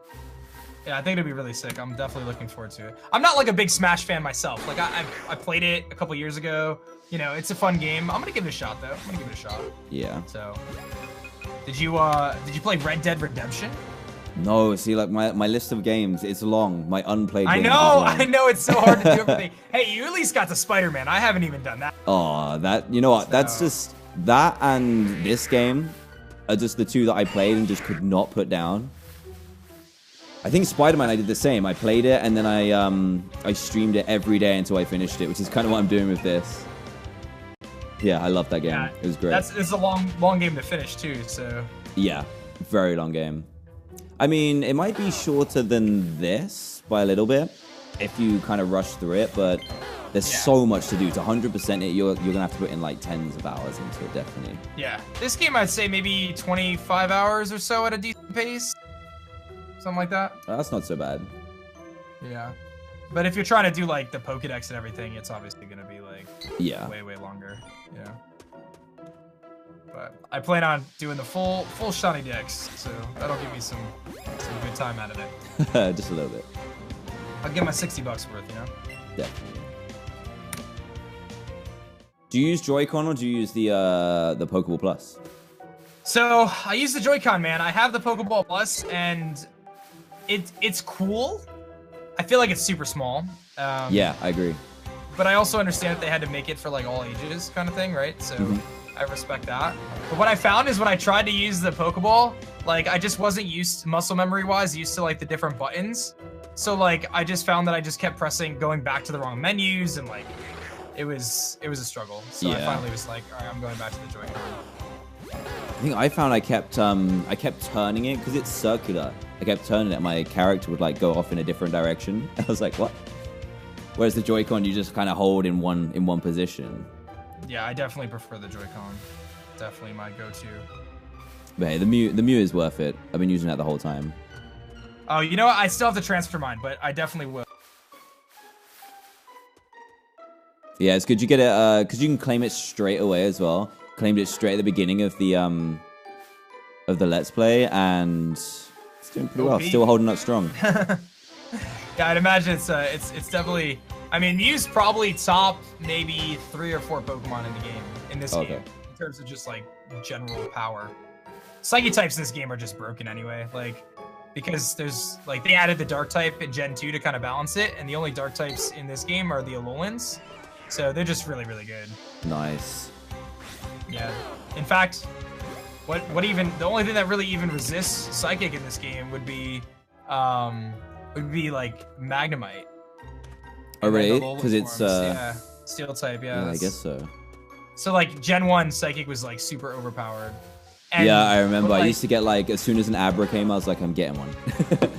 yeah, I think it'll be really sick. I'm definitely looking forward to it. I'm not like a big Smash fan myself. Like I played it a couple years ago. You know, it's a fun game. I'm gonna give it a shot though. I'm gonna give it a shot. Yeah. So, did you play Red Dead Redemption? No, see, like my list of games, it's long. My unplayed games I know, it's so hard to do everything. Hey, you at least got to Spider-Man. I haven't even done that. Oh, you know what? So... That's just, that and this game are just the two that I played and just could not put down. I think Spider-Man, I did the same. I played it, and then I streamed it every day until I finished it, which is kind of what I'm doing with this. Yeah, I love that game. Yeah, it was great. It's a long game to finish, too, so... Yeah, very long game. I mean, it might be shorter than this by a little bit, if you kind of rush through it, but there's so much to do. To 100% it, you're gonna have to put in like tens of hours into it, definitely. Yeah, this game I'd say maybe 25 hours or so at a decent pace, something like that. That's not so bad. Yeah, but if you're trying to do like the Pokédex and everything, it's obviously gonna be like way longer. Yeah. But I plan on doing the full shiny dex, so that'll give me some good time out of it. Just a little bit. I'll get my $60 worth, you know. Definitely. Do you use Joy-Con or do you use the Pokeball Plus? So I use the Joy-Con, man. I have the Pokeball Plus, and it's cool. I feel like it's super small. Yeah, I agree. But I also understand that they had to make it for like all ages, kind of thing, right? So I respect that. But what I found is when I tried to use the Pokeball, like I just wasn't used muscle memory wise, used to like the different buttons. So like I just found that I just kept pressing, going back to the wrong menus, and like it was a struggle. So I finally was like, all right, I'm going back to the Joy-Con. I think I found I kept turning it because it's circular. I kept turning it. My character would like go off in a different direction. I was like, what? Whereas the Joy-Con, you just kind of hold in one position. Yeah, I definitely prefer the Joy-Con. Definitely my go-to. But hey, the Mew is worth it. I've been using that the whole time. Oh, you know what? I still have to transfer mine, but I definitely will. Yeah, it's good you get it because you can claim it straight away as well. Claimed it straight at the beginning of the Let's Play, and it's doing pretty well. Still holding up strong. Yeah, I'd imagine it's definitely. I mean, Mew's probably top maybe 3 or 4 Pokemon in the game in this game in terms of just like general power. Psychic types in this game are just broken anyway, like because there's like they added the Dark type in Gen 2 to kind of balance it, and the only Dark types in this game are the Alolans, so they're just really good. Nice. Yeah. In fact, what even the only thing that really even resists Psychic in this game would be like Magnemite. Oh really? Because it's yeah, Steel type. Yeah, I guess so. So like Gen 1 Psychic was like super overpowered. And, yeah, I remember. Like, I used to get like as soon as an Abra came, I was like, I'm getting one.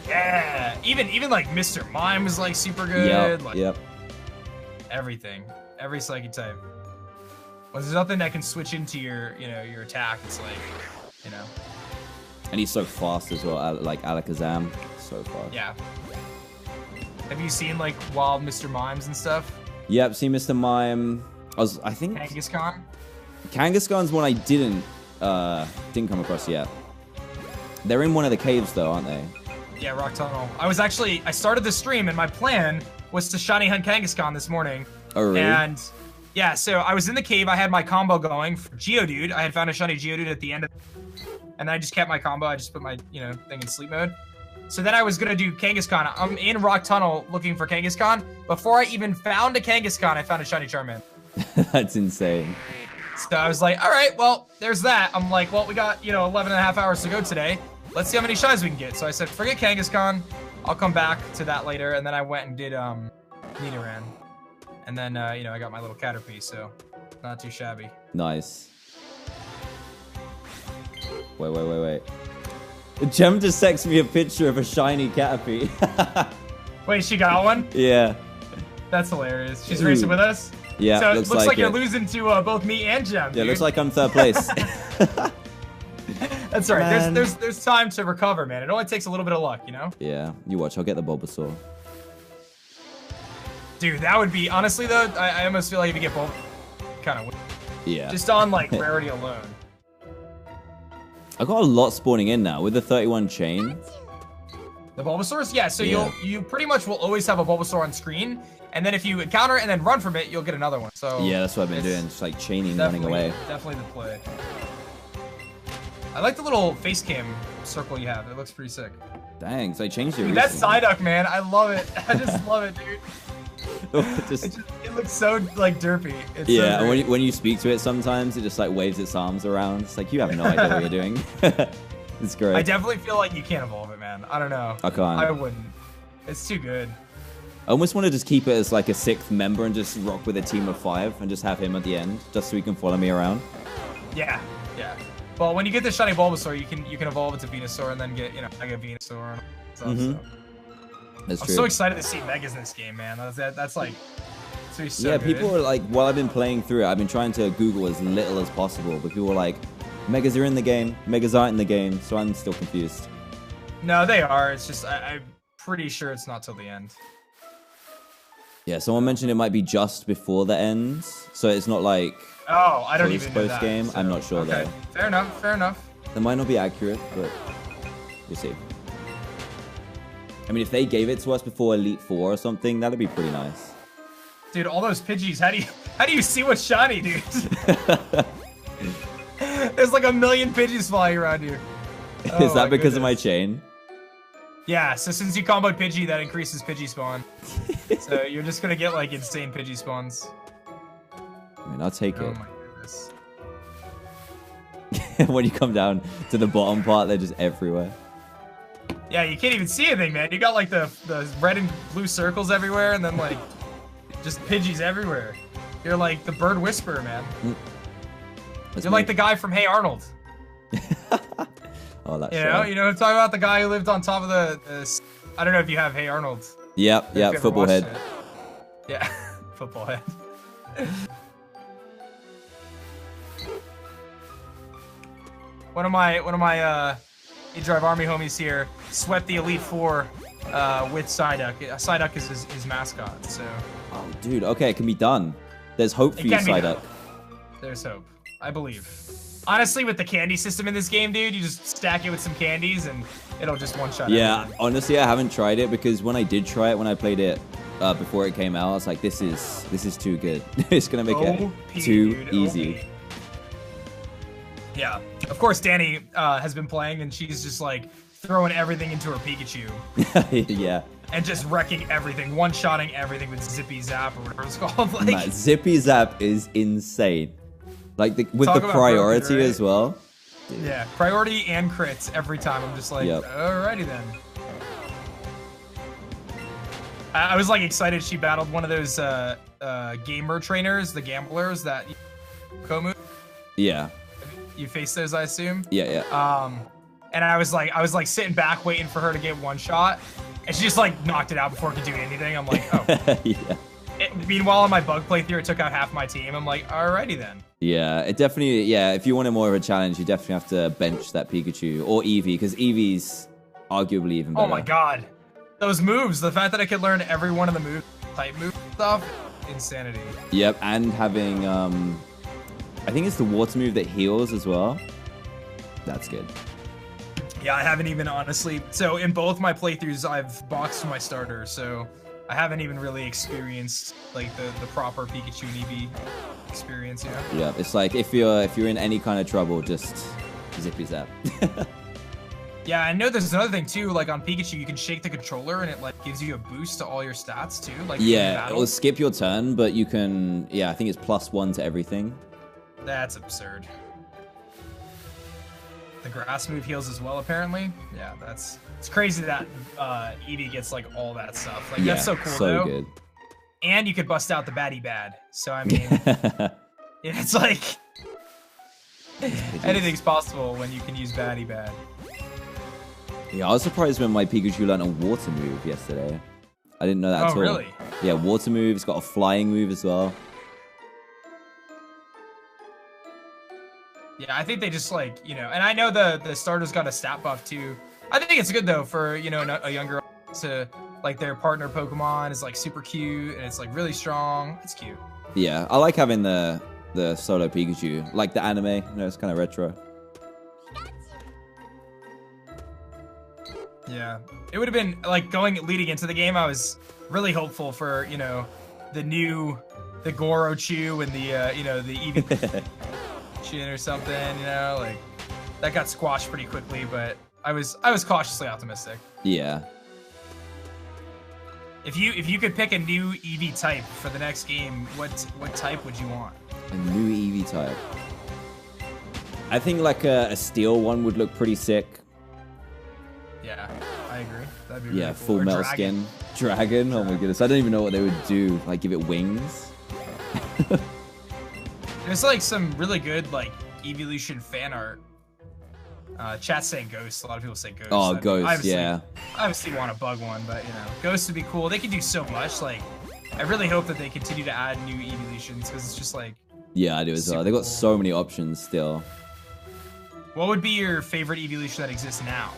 Yeah, even like Mr. Mime was like super good. Yep. Everything, every Psychic type. Well, there's nothing that can switch into your your attack. It's like, And he's so fast as well, like Alakazam, so fast. Yeah. Have you seen like wild Mr. Mimes and stuff? Yep, seen Mr. Mime. I think Kangaskhan. Kangaskhan's one I didn't come across yet. They're in one of the caves though, aren't they? Yeah, Rock Tunnel. I started the stream and my plan was to shiny hunt Kangaskhan this morning. Oh really? And yeah, so I was in the cave. I had my combo going for Geodude. I had found a shiny Geodude at the end of and then I just kept my combo. I just put my, thing in sleep mode. So then I was gonna do Kangaskhan. I'm in Rock Tunnel looking for Kangaskhan. Before I even found a Kangaskhan, I found a shiny Charmander. That's insane. So I was like, all right, well, there's that. I'm like, well, we got, 11 and a half hours to go today. Let's see how many shinies we can get. So I said, forget Kangaskhan. I'll come back to that later. And then I went and did Nidoran. And then, I got my little Caterpie, so not too shabby. Nice. Wait. Gem just texted me a picture of a shiny Caterpie. Wait, she got one? Yeah. That's hilarious. She's racing with us? Yeah, so it looks like you're losing to both me and Gem, Yeah, dude. looks like I'm third place. That's all right. There's time to recover, man. It only takes a little bit of luck, Yeah, you watch. I'll get the Bulbasaur. Dude, that would be... Honestly, though, I almost feel like if you get Bulbasaur, kind of... Yeah. Just on, like, rarity alone. I got a lot spawning in now with the 31 chain. The Bulbasaurs? Yeah, so you pretty much will always have a Bulbasaur on screen, and then if you encounter it and then run from it, you'll get another one. So yeah, that's what I've been doing, just like chaining, running away. Definitely the play. I like the little face cam circle you have. It looks pretty sick. Dang, so I changed it. Dude, that's Psyduck, man. I love it. I just love it, dude. It looks so like derpy. It's yeah, so and when you speak to it, sometimes it just like waves its arms around. It's like you have no idea what you're doing. It's great. I definitely feel like you can't evolve it, man. I don't know. I can't. I wouldn't. It's too good. I almost want to just keep it as like a 6th member and just rock with a team of 5 and just have him at the end, just so he can follow me around. Yeah. Well, when you get the shiny Bulbasaur, you can evolve it to Venusaur and then get like a Venusaur and stuff. So. That's I'm true. so excited to see Megas in this game, man. That's like, it's gonna be so Yeah, good. people are like, while I've been playing through it, I've been trying to Google as little as possible, but people are like, Megas are in the game, Megas aren't in the game, so I'm still confused. No, they are. It's just I'm pretty sure it's not till the end. Yeah, someone mentioned it might be just before the end, so it's not like Oh, I don't even know that. game. So, I'm not sure okay. though. Fair enough. Fair enough. That might not be accurate, but we'll see. I mean, if they gave it to us before Elite Four or something, that'd be pretty nice. Dude, all those Pidgeys. How do you see what's shiny, dude? There's like a million Pidgeys flying around here. Is that because of my chain? Yeah, so since you comboed Pidgey, that increases Pidgey spawn. So you're just gonna get like insane Pidgey spawns. I mean, I'll take Oh it. my goodness. When you come down to the bottom part, they're just everywhere. Yeah, you can't even see anything, man. You got like the red and blue circles everywhere, and then like just Pidgeys everywhere. You're like the bird whisperer, man. You're like the guy from Hey Arnold. Oh, that's You know what I'm talking about? The guy who lived on top of the I don't know if you have Hey Arnold. Yep, If you ever football watched head. it. Yeah, football head. One of my E-Drive Army homies here swept the Elite Four with Psyduck. Psyduck is his mascot, so Oh, dude. Okay, it can be done. There's hope for it you, can be Psyduck. done. There's hope, I believe. Honestly, with the candy system in this game, dude, you just stack it with some candies and it'll just one-shot Yeah, everything. honestly, I haven't tried it because when I did try it, when I played it before it came out, I was like, this is too good. It's gonna make it OP, too dude, easy. OP. Yeah, of course, Danny has been playing and she's just like throwing everything into her Pikachu Yeah. and just wrecking everything, one-shotting everything with Zippy Zap or whatever it's called. Like, Matt, Zippy Zap is insane. Like with Talk the about priority broken, right? as well. yeah, priority and crits every time. I'm just like, Yep. alrighty then. I was like excited she battled one of those gamer trainers, the gamblers that Komu. Yeah. You faced those, I assume. Yeah, yeah. And I was like sitting back waiting for her to get one shot, and she just like knocked it out before it could do anything. I'm like, oh. Yeah. Meanwhile, on my bug playthrough, it took out half my team. I'm like, alrighty then. Yeah, it definitely, yeah, if you wanted more of a challenge, you definitely have to bench that Pikachu or Eevee, because Eevee's arguably even better. Oh my god. Those moves, the fact that I could learn every one of the type move stuff, insanity. Yep, and having, I think it's the water move that heals as well. That's good. Yeah, I haven't even honestly. So in both my playthroughs, I've boxed my starter, so I haven't even really experienced like the proper Pikachu and Eevee experience. Yeah. Yeah, it's like if you're in any kind of trouble, just Zippy Zap. Yeah, I know there's another thing too. Like on Pikachu, you can shake the controller and it like gives you a boost to all your stats too. Like in Yeah, battle. it'll skip your turn, but you can. Yeah, I think it's +1 to everything. That's absurd. The grass move heals as well, apparently. Yeah, it's crazy that Eevee gets like all that stuff. Like Yeah, that's so cool so though. good. And you could bust out the baddie bad. So I mean, it's like anything's possible when you can use baddie bad. Yeah, I was surprised when my Pikachu learned a water move yesterday. I didn't know that at all. Oh really? Yeah, water move. It's got a flying move as well. Yeah, I think they just like, you know, and I know the starter's got a stat buff too. I think it's good though for, you know, a younger to like their partner Pokemon is like super cute and it's like really strong. It's cute. Yeah, I like having the solo Pikachu, like the anime. You know, it's kind of retro. Yeah, it would have been like leading into the game. I was really hopeful for, you know, the Gorochu and the you know, the Eevee Chin or something, you know, like that got squashed pretty quickly, but I was cautiously optimistic. Yeah. If you could pick a new Eevee type for the next game, what type would you want? A new Eevee type. I think like a steel one would look pretty sick. Yeah, I agree. That'd be really Yeah, cool. full Or metal dragon. skin. Dragon. Oh my goodness. I don't even know what they would do. Like give it wings. There's like some really good like evolution fan art Chat's saying Ghost. A lot of people say Ghost. Oh, Ghost, yeah. I obviously want a bug one, but, you know, Ghost would be cool. They can do so much. Like, I really hope that they continue to add new evolutions, because it's just, like... Yeah, I do as well. They got so many options still. What would be your favorite evolution that exists now?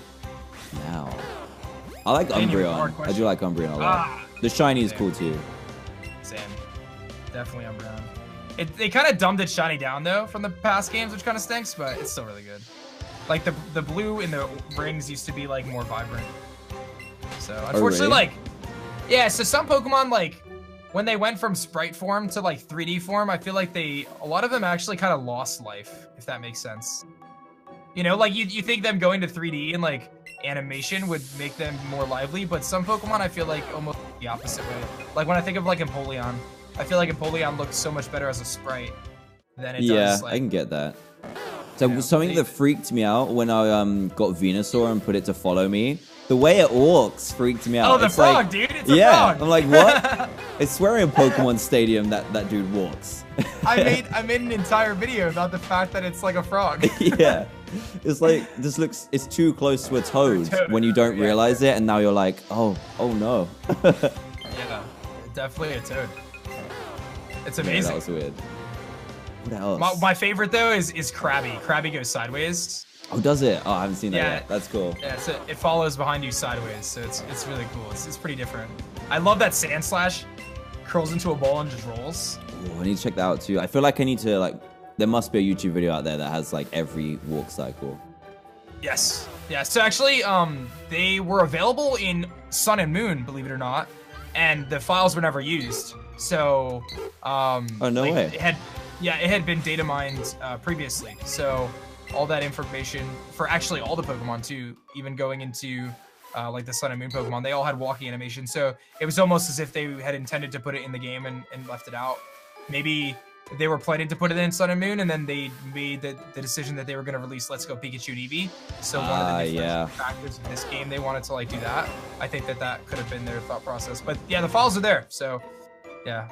I like Umbreon. I do like Umbreon a lot. The shiny is cool too. Same. Definitely Umbreon. They kind of dumbed it shiny down though from the past games, which kind of stinks, but it's still really good. Like the blue in the rings used to be like more vibrant. So unfortunately, like, yeah. So some Pokemon, like, when they went from sprite form to like 3D form, I feel like a lot of them actually kind of lost life, if that makes sense. You know, like you think them going to 3D and like animation would make them more lively, but some Pokemon I feel like almost the opposite way. Like when I think of like Empoleon, I feel like Empoleon looks so much better as a sprite than it does. Like, I can get that. So something that freaked me out when I got Venusaur and put it to follow me, the way it walks freaked me out. Oh, the frog, like, dude! It's a frog. I'm like, what? I swear in Pokemon Stadium that dude walks. I made an entire video about the fact that it's like a frog. Yeah. It's like, it's too close to a toad when you don't realize it, and now you're like, oh no. Yeah, definitely a toad. It's amazing. Yeah, that was weird. What else? My favorite though is Krabby. Krabby goes sideways. Oh, does it? Oh, I haven't seen that yet. That's cool. Yeah, so it follows behind you sideways, so it's really cool. It's pretty different. I love that Sand Slash curls into a ball and just rolls. Oh, I need to check that out too. I feel like I need to, like, there must be a YouTube video out there that has like every walk cycle. Yes. Yeah. So actually, they were available in Sun and Moon, believe it or not, and the files were never used. So, oh no way. It had been data mined previously. So all that information for actually all the Pokemon too, even going into like the Sun and Moon Pokemon, they all had walking animation. So it was almost as if they had intended to put it in the game and left it out. Maybe they were planning to put it in Sun and Moon, and then they made the decision that they were going to release Let's Go Pikachu and Eevee. So one of the different factors in this game, they wanted to like do that. I think that could have been their thought process. But yeah, the files are there. So yeah.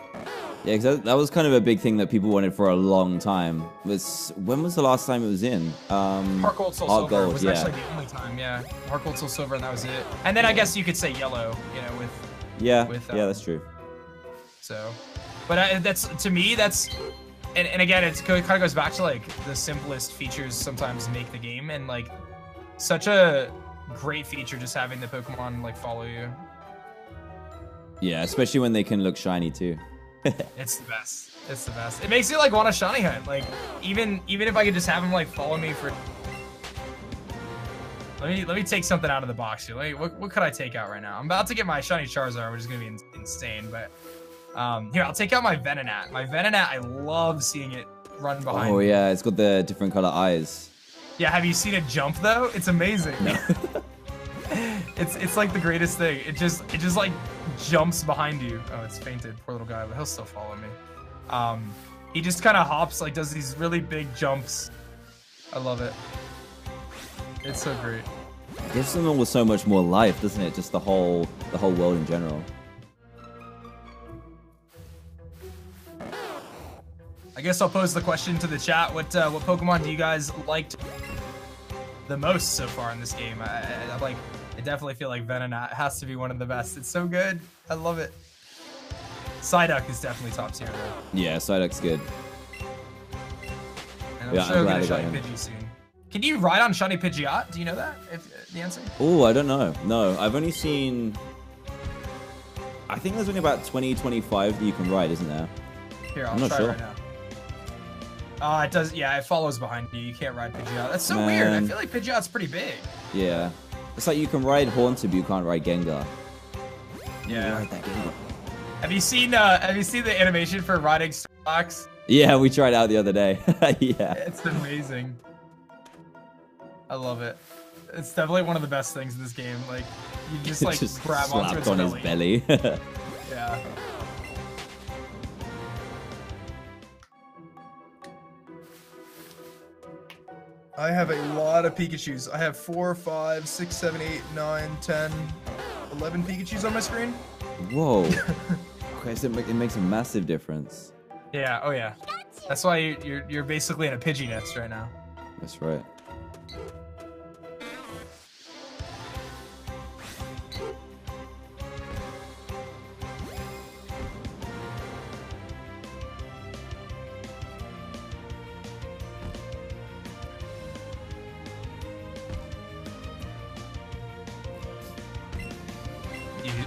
Yeah, because that was kind of a big thing that people wanted for a long time. When was the last time it was in? Heart Gold, Soul Silver was actually the only time. Yeah, Heart Gold, Soul Silver, and that was it. And then I guess you could say Yellow. You know, with yeah, that's true. So. But that's, to me, that's, and again, it kind of goes back to like the simplest features sometimes make the game, and like such a great feature just having the Pokemon like follow you. Yeah, especially when they can look shiny too. It's the best. It's the best. It makes you like want a shiny hunt. Like even if I could just have them like follow me for. Let me take something out of the box here. What could I take out right now? I'm about to get my shiny Charizard, which is gonna be insane, but. Here, I'll take out my Venonat. My Venonat, I love seeing it run behind me. Oh, yeah, it's got the different color eyes. Yeah, have you seen it jump, though? It's amazing. No. it's like the greatest thing. It just like jumps behind you. Oh, it's fainted. Poor little guy, but he'll still follow me. He just kind of hops, like does these really big jumps. I love it. It's so great. It gives them with so much more life, doesn't it? Just the whole world in general. I guess I'll pose the question to the chat. What Pokemon do you guys liked the most so far in this game? I definitely feel like Venonat has to be one of the best. It's so good. I love it. Psyduck is definitely top tier though. Yeah, Psyduck's good. And I'm sure we'll get a Shiny Pidgey soon. Can you ride on Shiny Pidgeot? Do you know that? The answer? Oh, I don't know. No, I've only seen. I think there's only about 20, 25 that you can ride, isn't there? Here, I'll try right now. It does. Yeah, it follows behind you. You can't ride Pidgeot. That's so weird. I feel like Pidgeot's pretty big. Yeah, it's like you can ride Haunter, but you can't ride Gengar. Yeah. Ride that Gengar. Have you seen the animation for riding Snorlax? Yeah, we tried out the other day. Yeah. It's amazing. I love it. It's definitely one of the best things in this game. Like you just like grab onto its his belly. Yeah. I have a lot of Pikachus. I have 4, 5, 6, 7, 8, 9, 10, 11 Pikachus on my screen. Whoa. Okay, so it makes a massive difference. Yeah, oh yeah. That's why you're basically in a Pidgey nest right now. That's right.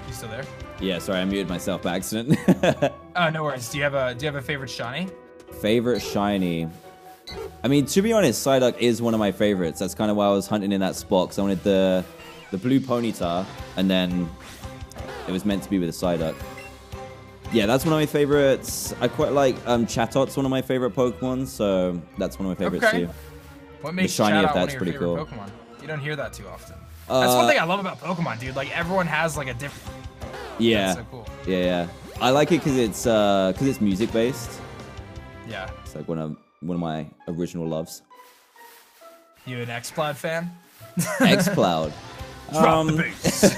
You still there? Yeah, sorry, I muted myself by accident. Oh, no worries. Do you have a favorite shiny? Favorite shiny? I mean, to be honest, Psyduck is one of my favorites. That's kind of why I was hunting in that spot, because I wanted the blue Ponyta, and then it was meant to be with a Psyduck. Yeah, that's one of my favorites. I quite like Chatot's one of my favorite Pokemon, so that's one of my favorites too. What makes shiny Chatot of that's one of your pretty favorite cool. Pokemon? You don't hear that too often. That's one thing I love about Pokemon, dude. Like everyone has like a different. Yeah. That's so cool. Yeah. I like it because it's music based. Yeah. It's like one of my original loves. You an X-Cloud fan? X-Cloud. Drop the bass.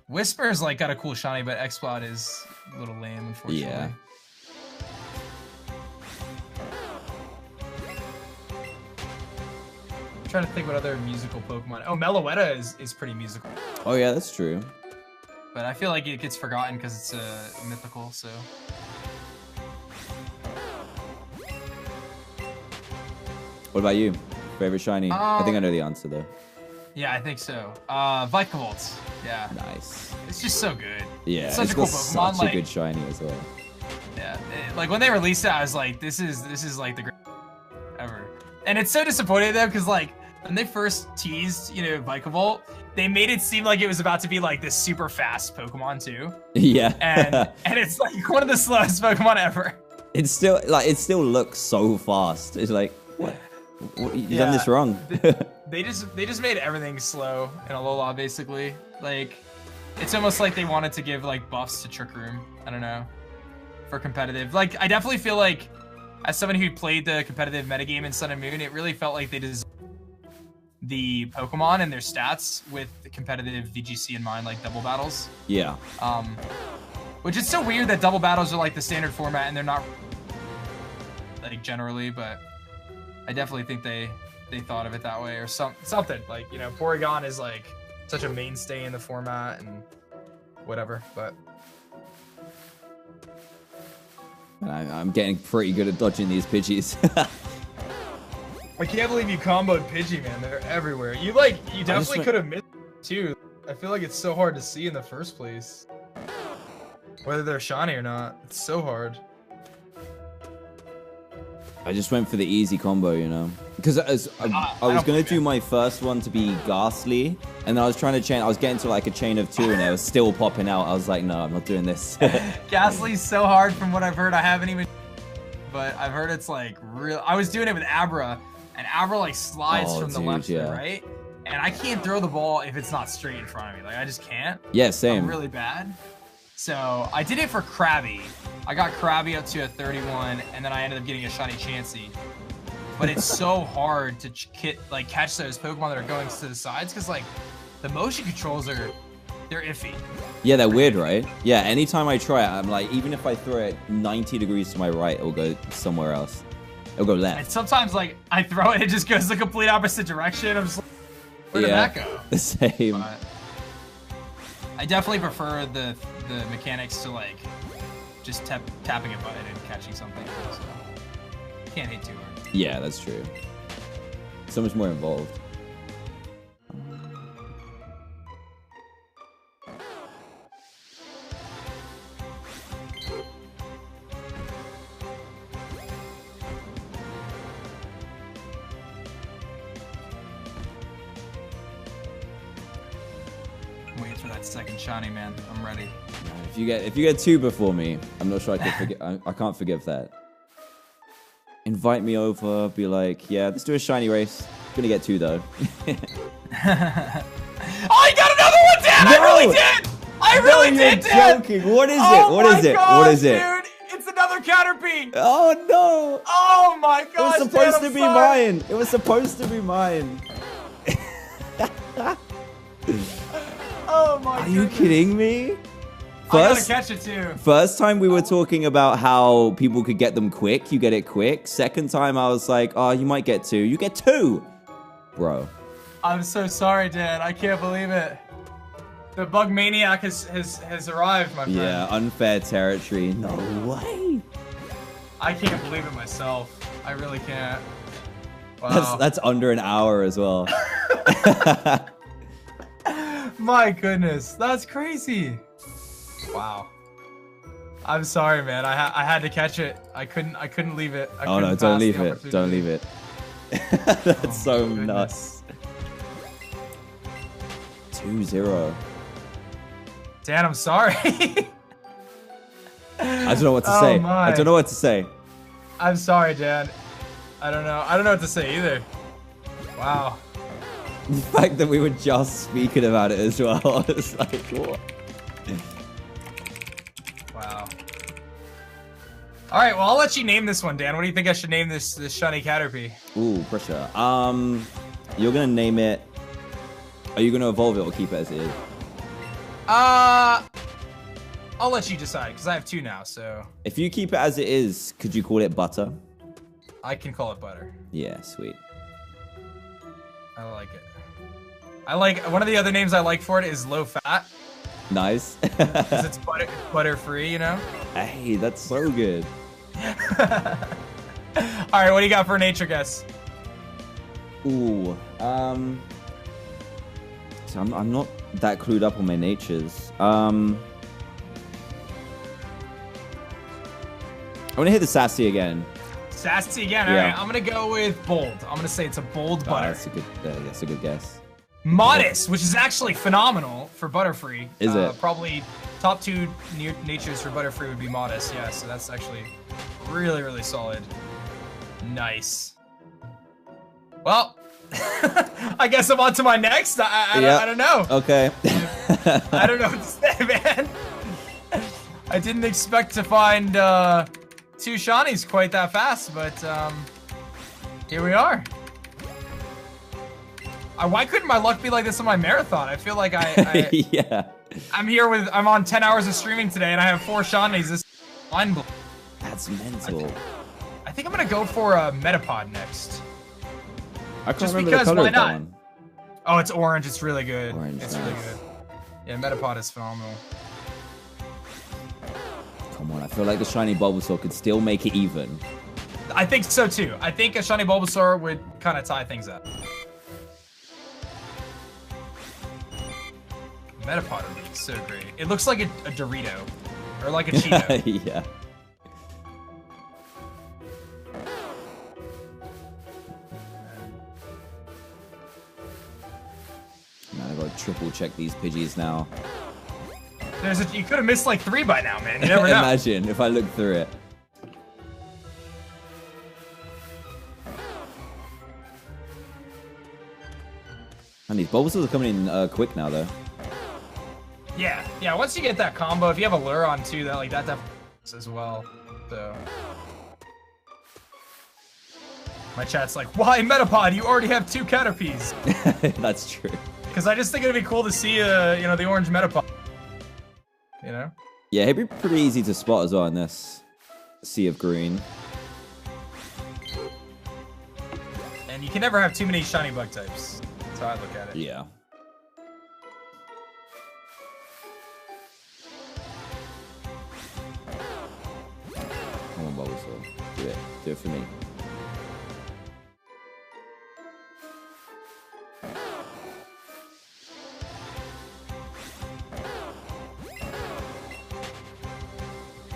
Whisper's like got a cool shiny, but X-Cloud is a little lame, unfortunately. Yeah. I'm trying to think what other musical Pokemon. Oh, Meloetta is pretty musical, Oh yeah, that's true. but I feel like it gets forgotten because it's mythical. So What about you? Favorite shiny? I think I know the answer though. yeah, I think so. Vikavolt. Yeah, Nice. it's just so good. Yeah, It's such it's a cool got Pokemon. such a Like, good shiny as well. yeah, like when they released it, I was like, this is like the greatest ever. And it's so disappointing though, because like when they first teased, Vikavolt, they made it seem like it was about to be like this super fast Pokemon too. Yeah. And it's like one of the slowest Pokemon ever. It still looks so fast. It's like, what you done this wrong. They just made everything slow in Alola, basically. Like, it's almost like they wanted to give like buffs to Trick Room. I don't know, for competitive. Like, I definitely feel like, as someone who played the competitive metagame in Sun and Moon, it really felt like they designed the Pokemon and their stats with the competitive VGC in mind, like double battles. Yeah. Which is so weird that double battles are like the standard format and they're not like generally, but I definitely think they thought of it that way or something. Like, Porygon is like such a mainstay in the format and whatever, but I'm getting pretty good at dodging these Pidgeys. I can't believe you comboed Pidgey, man. They're everywhere. You definitely could have missed too. I feel like it's so hard to see in the first place. Whether they're shiny or not. It's so hard. I just went for the easy combo, because I was gonna do my first one to be Ghastly, and then I was trying to chain. I was getting to like a chain of 2, and it was still popping out. I was like, no, I'm not doing this. Ghastly's so hard from what I've heard. I haven't even, but I've heard it's like real. I was doing it with Abra, and Abra like slides from the left to the right, and I can't throw the ball if it's not straight in front of me. Like I just can't. Yeah, same. I'm really bad. So I did it for Krabby. I got Krabby up to a 31, and then I ended up getting a shiny Chansey. But it's so hard to catch those Pokemon that are going to the sides, because like the motion controls they're iffy. Yeah, they're weird, right? Yeah, anytime I try it, I'm like, even if I throw it 90 degrees to my right, it'll go somewhere else. It'll go left. And sometimes like I throw it, it just goes the complete opposite direction. I'm just like, where did that go? The same. But I definitely prefer the mechanics to like just tapping a button and catching something. So can't hit too hard. Yeah, that's true. So much more involved. Wait for that second shiny, man. I'm ready. If you get 2 before me, I'm not sure I can forget. I can't forgive that. Invite me over, be like, yeah, let's do a shiny race. Gonna get 2 though. Oh, I got another one, Dan! No! I really did! I really did, Dan! Joking. What is Oh it? What my is it? gosh, What is it? Dude, it's another Caterpie! Oh no! Oh my It gosh, was supposed Dan, to I'm be sorry. mine. It was supposed to be mine. Oh my Are you kidding me? I gotta catch it too. First time we were talking about how people could get them quick. You get it quick. Second time I was like, oh, you might get 2. You get 2. Bro. I'm so sorry, Dan. I can't believe it. The bug maniac has arrived, my friend. Yeah, unfair territory. No way. I can't believe it myself. I really can't. Wow. That's under an hour as well. My goodness, that's crazy. Wow. I'm sorry, man. I had to catch it. I couldn't leave it. Oh no, don't leave it. Don't leave it. That's so nuts. 2-0. Dan, I'm sorry. I don't know what to say. I don't know what to say. I'm sorry, Dan. I don't know. I don't know what to say either. Wow. The fact that we were just speaking about it as well. It's like, what? Wow. All right, well, I'll let you name this one, Dan. What do you think I should name this shiny Caterpie? Ooh, pressure. You're gonna name it. Are you gonna evolve it or keep it as it is? I'll let you decide because I have 2 now. So if you keep it as it is, could you call it Butter? I can call it Butter. Yeah, sweet. I like it. I like one of the other names I like for it is Low Fat. Nice. Because it's butter free, you know. Hey, that's so good. All right, what do you got for a nature guess? Ooh, so I'm not that clued up on my natures. I want to hit the sassy again. Sassy again. Yeah. All right, I'm gonna go with bold. I'm gonna say it's a bold butter. That's a good guess. Modest, which is actually phenomenal for Butterfree. Is it? Probably top 2 natures for Butterfree would be Modest. Yeah, so that's actually really, really solid. Nice. Well, I guess I'm on to my next. I don't know. Okay. I don't know what to say, man. I didn't expect to find 2 shinies quite that fast, but here we are. Why couldn't my luck be like this on my marathon? I feel like yeah. I'm on 10 hours of streaming today and I have 4 shinies. This is mind-blowing. That's mental. I think I'm gonna go for a Metapod next. I can't Just remember because, the color why of that not? one. Oh, it's orange. It's really good. Orange, it's nice. really good. Yeah, Metapod is phenomenal. Come on, I feel like the shiny Bulbasaur could still make it even. I think so too. I think a shiny Bulbasaur would kind of tie things up. Metapod would be so great. It looks like a Dorito. Or like a Cheeto. Yeah. Man, I gotta triple check these Pidgeys now. You could have missed like 3 by now, man. You never know. Imagine if I look through it. And these Bulbasaurs are coming in quick now, though. Yeah. Once you get that combo, if you have a lure on too, that definitely as well. So my chat's like, why Metapod? You already have 2 Caterpies. That's true. Because I just think it'd be cool to see the orange Metapod. You know? Yeah, it'd be pretty easy to spot as well in this sea of green. And you can never have too many shiny bug types. That's how I look at it. Yeah. Come on, Bulbasaur. Do it. Do it for me.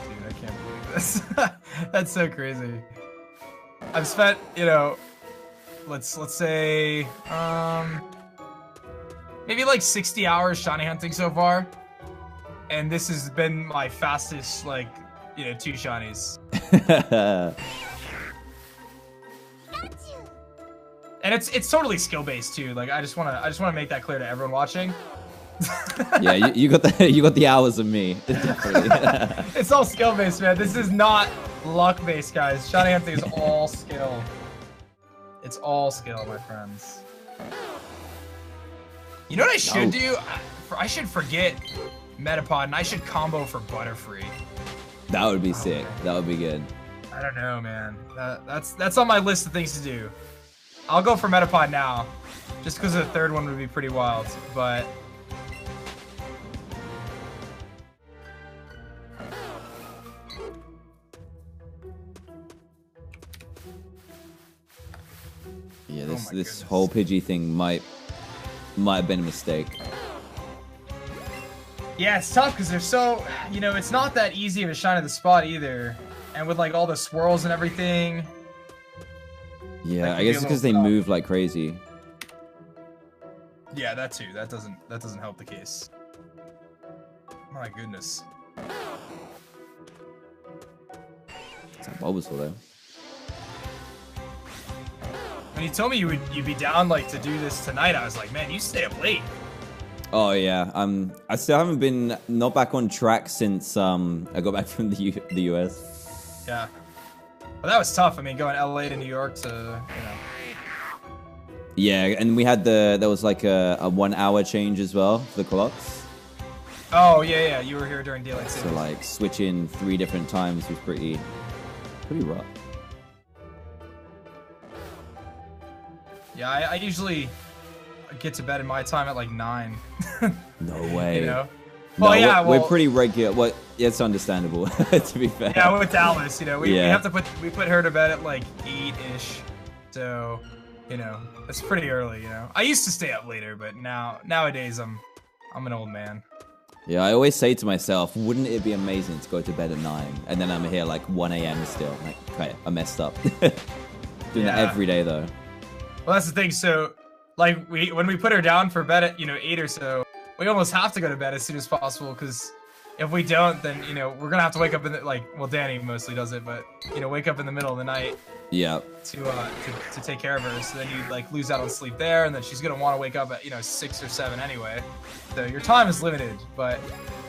Dude, I can't believe this. That's so crazy. I've spent, let's say, maybe like 60 hours shiny hunting so far. And this has been my fastest, 2 shinies. And it's totally skill based too. Like I just wanna make that clear to everyone watching. Yeah, you got the hours of me. Definitely. It's all skill based, man. This is not luck based, guys. Shiny hunting is all skill. It's all skill, my friends. You know what I should do? I should forget Metapod and I should combo for Butterfree. That would be sick. That would be good. I don't know, man. That's on my list of things to do. I'll go for Metapod now, just because the 3rd one would be pretty wild, but. Yeah, Oh my this whole Pidgey thing might have been a mistake. Yeah, it's tough because they're so, you know, it's not that easy of a shine of the spot either. And with like all the swirls and everything. Yeah, I guess it's because they move like crazy. Yeah, that too. That doesn't help the case. My goodness. It's not Bulbasaur though. When you told me you'd be down like to do this tonight, I was like, man, you stay up late. Oh yeah, I still haven't been not back on track since I got back from the US. Yeah. Well, that was tough. I mean, going LA to New York to, you know. Yeah, and we had there was like a 1 hour change as well for the clocks. Oh yeah, you were here during daylight savings. So like switching 3 different times was pretty rough. Yeah, I usually get to bed in my time at like 9. No way. You know? No, yeah, we're pretty regular. Well, it's understandable, to be fair. Yeah, with Dallas, you know, we have to put her to bed at like 8-ish. So, you know, it's pretty early, you know. I used to stay up later, but nowadays I'm an old man. Yeah, I always say to myself, wouldn't it be amazing to go to bed at 9? And then I'm here like 1 a.m. still. Like, okay, I messed up. Doing that every day though. Well, that's the thing. So, like, when we put her down for bed at 8 or so, we almost have to go to bed as soon as possible because if we don't, then we're gonna have to wake up in the, well, Danny mostly does it, but wake up in the middle of the night. Yeah. To take care of her. So then you like lose out on sleep there, and then she's gonna want to wake up at 6 or 7 anyway. So your time is limited, but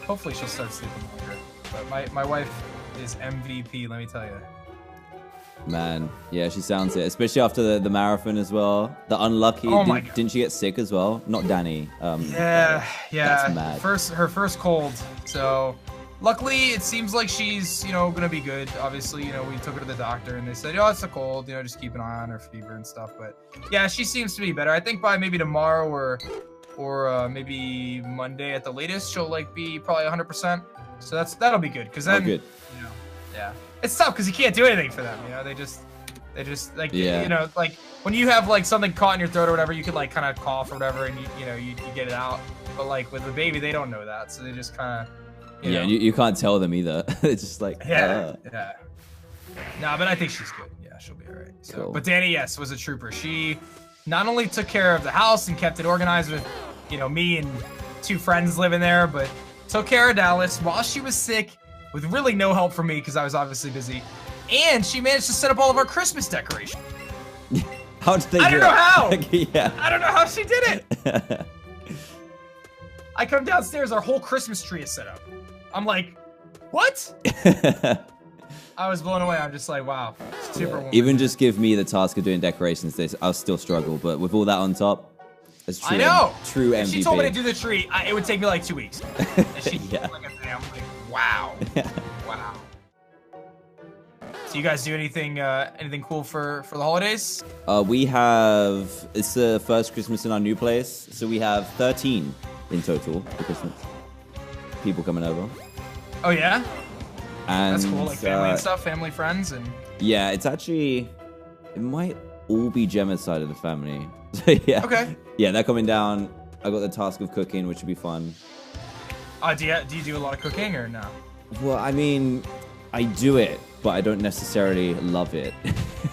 hopefully she'll start sleeping longer. But my wife is MVP, let me tell you. Man, yeah, she sounds it, especially after the marathon as well. The unlucky, didn't she get sick as well? Not Danny. Yeah. That's mad. Her first cold. So luckily, it seems like she's gonna be good. Obviously, we took her to the doctor and they said, oh, it's a cold. Just keep an eye on her fever and stuff. But yeah, she seems to be better. I think by maybe tomorrow or maybe Monday at the latest, she'll be probably 100%. So that'll be good because then good. Yeah. It's tough because you can't do anything for them. They just like like when you have like something caught in your throat or whatever, you could like kind of cough or whatever, and you get it out. But like with the baby, they don't know that, so they just kind of you can't tell them either. It's just like yeah. Nah, but I think she's good. Yeah, she'll be alright. So, cool. But Danny, yes, was a trooper. She not only took care of the house and kept it organized with me and 2 friends living there, but took care of Dallas while she was sick. With really no help from me because I was obviously busy. And she managed to set up all of our Christmas decorations. How did they I don't know how! Yeah. I don't know how she did it! I come downstairs, our whole Christmas tree is set up. I'm like, what? I was blown away. I'm just like, wow. Superwoman. Even just give me the task of doing decorations, I'll still struggle. But with all that on top, it's true. I know! True MVP. If she told me to do the tree, it would take me like 2 weeks. And she yeah. like a day. I'm like, wow. Wow. So you guys do anything cool for the holidays? It's the first Christmas in our new place, so we have 13 in total for Christmas. People coming over. Oh yeah? And that's cool, like family and stuff, family, friends, and yeah, it might all be Gemma's side of the family. So yeah. Okay. Yeah, they're coming down. I got the task of cooking, which would be fun. Do you do a lot of cooking or no? Well, I mean, I do it, but I don't necessarily love it.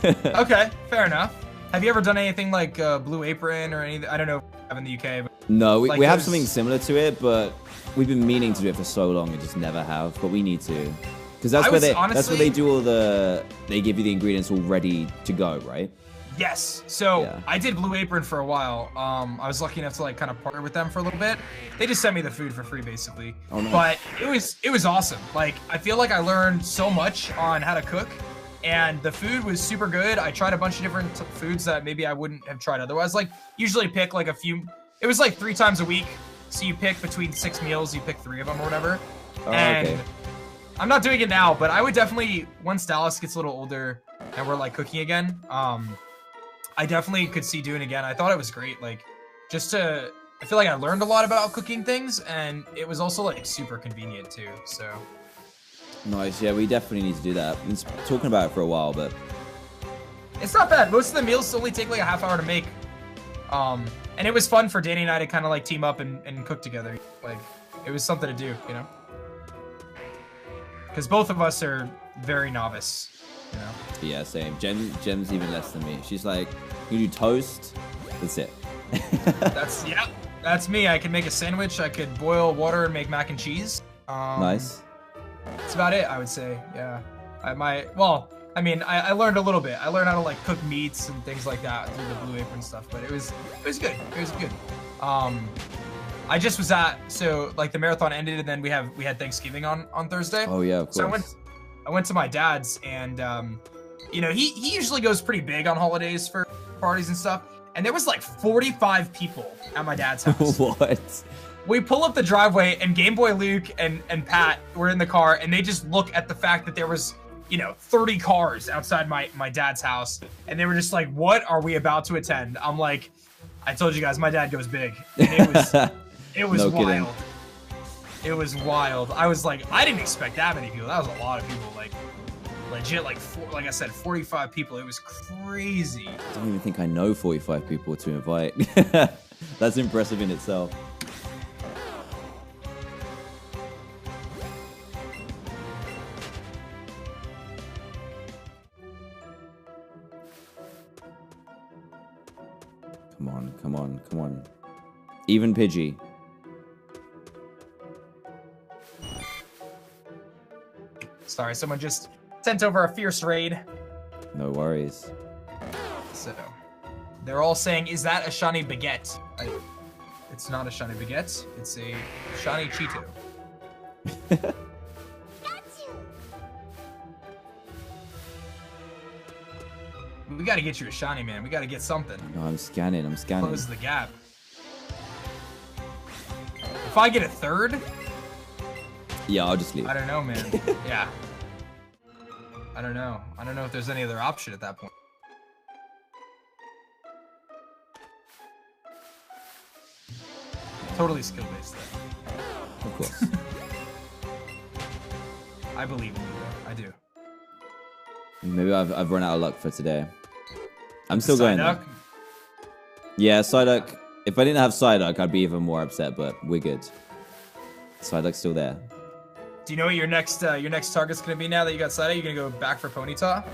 Okay, fair enough. Have you ever done anything like Blue Apron or anything? I don't know if you have in the UK. But no, we have something similar to it, but we've been meaning to do it for so long and just never have. But we need to, because that's where they do all they give you the ingredients all ready to go, right? Yes. So yeah. I did Blue Apron for a while. I was lucky enough to like kind of partner with them for a little bit. They just sent me the food for free, basically. Oh, nice. But it was awesome. Like I feel like I learned so much on how to cook, and the food was super good. I tried a bunch of different foods that maybe I wouldn't have tried otherwise. Like usually pick like a few. It was like 3 times a week, so you pick between 6 meals. You pick 3 of them or whatever. Oh, and okay. I'm not doing it now, but I would definitely once Dallas gets a little older and we're like cooking again. I definitely could see doing it again. I thought it was great. Like, I feel like I learned a lot about cooking things, and it was also like super convenient too. So nice. Yeah, we definitely need to do that. I've been talking about it for a while, but It's not bad. Most of the meals only take like a half hour to make. And it was fun for Danny and I to kind of like team up and cook together. Like, it was something to do, you know? Because both of us are very novice, you know? Yeah, same. Gem's even less than me. She's like, you do toast, that's it. That's me. I can make a sandwich. I could boil water and make mac and cheese. Nice. That's about it, I would say. Yeah. I learned a little bit. I learned how to like cook meats and things like that through the Blue Apron stuff, but it was good. It was good. I just was so like the marathon ended and then we had Thanksgiving on Thursday. Oh yeah, of course. So I went to my dad's and you know, he usually goes pretty big on holidays for parties and stuff. And there was like 45 people at my dad's house. What? We pull up the driveway and Game Boy Luke and Pat were in the car and they just look at the fact that there was, you know, 30 cars outside my dad's house. And they were just like, what are we about to attend? I'm like, I told you guys, my dad goes big. And it was No wild. kidding. It was wild. I was like, I didn't expect that many people. That was a lot of people. Like, legit, like I said, 45 people. It was crazy. I don't even think I know 45 people to invite. That's impressive in itself. Come on, come on, come on. Even Pidgey. Sorry, someone just sent over a fierce raid. No worries. So, they're all saying, is that a shiny baguette? It's not a shiny baguette. It's a shiny Cheeto. We gotta get you a shiny, man. We gotta get something. No, I'm scanning, I'm scanning. Close the gap. If I get a third, Yeah, I'll just leave. I don't know, man. Yeah. I don't know. I don't know if there's any other option at that point. Totally skill-based, though. Of course. I believe in you, though. I do. Maybe I've run out of luck for today. I'm still going. Psyduck? Yeah, Psyduck. If I didn't have Psyduck, I'd be even more upset, but we're good. Psyduck's still there. Do you know what your next target's gonna be now that you got Psyduck? You're gonna go back for Ponyta?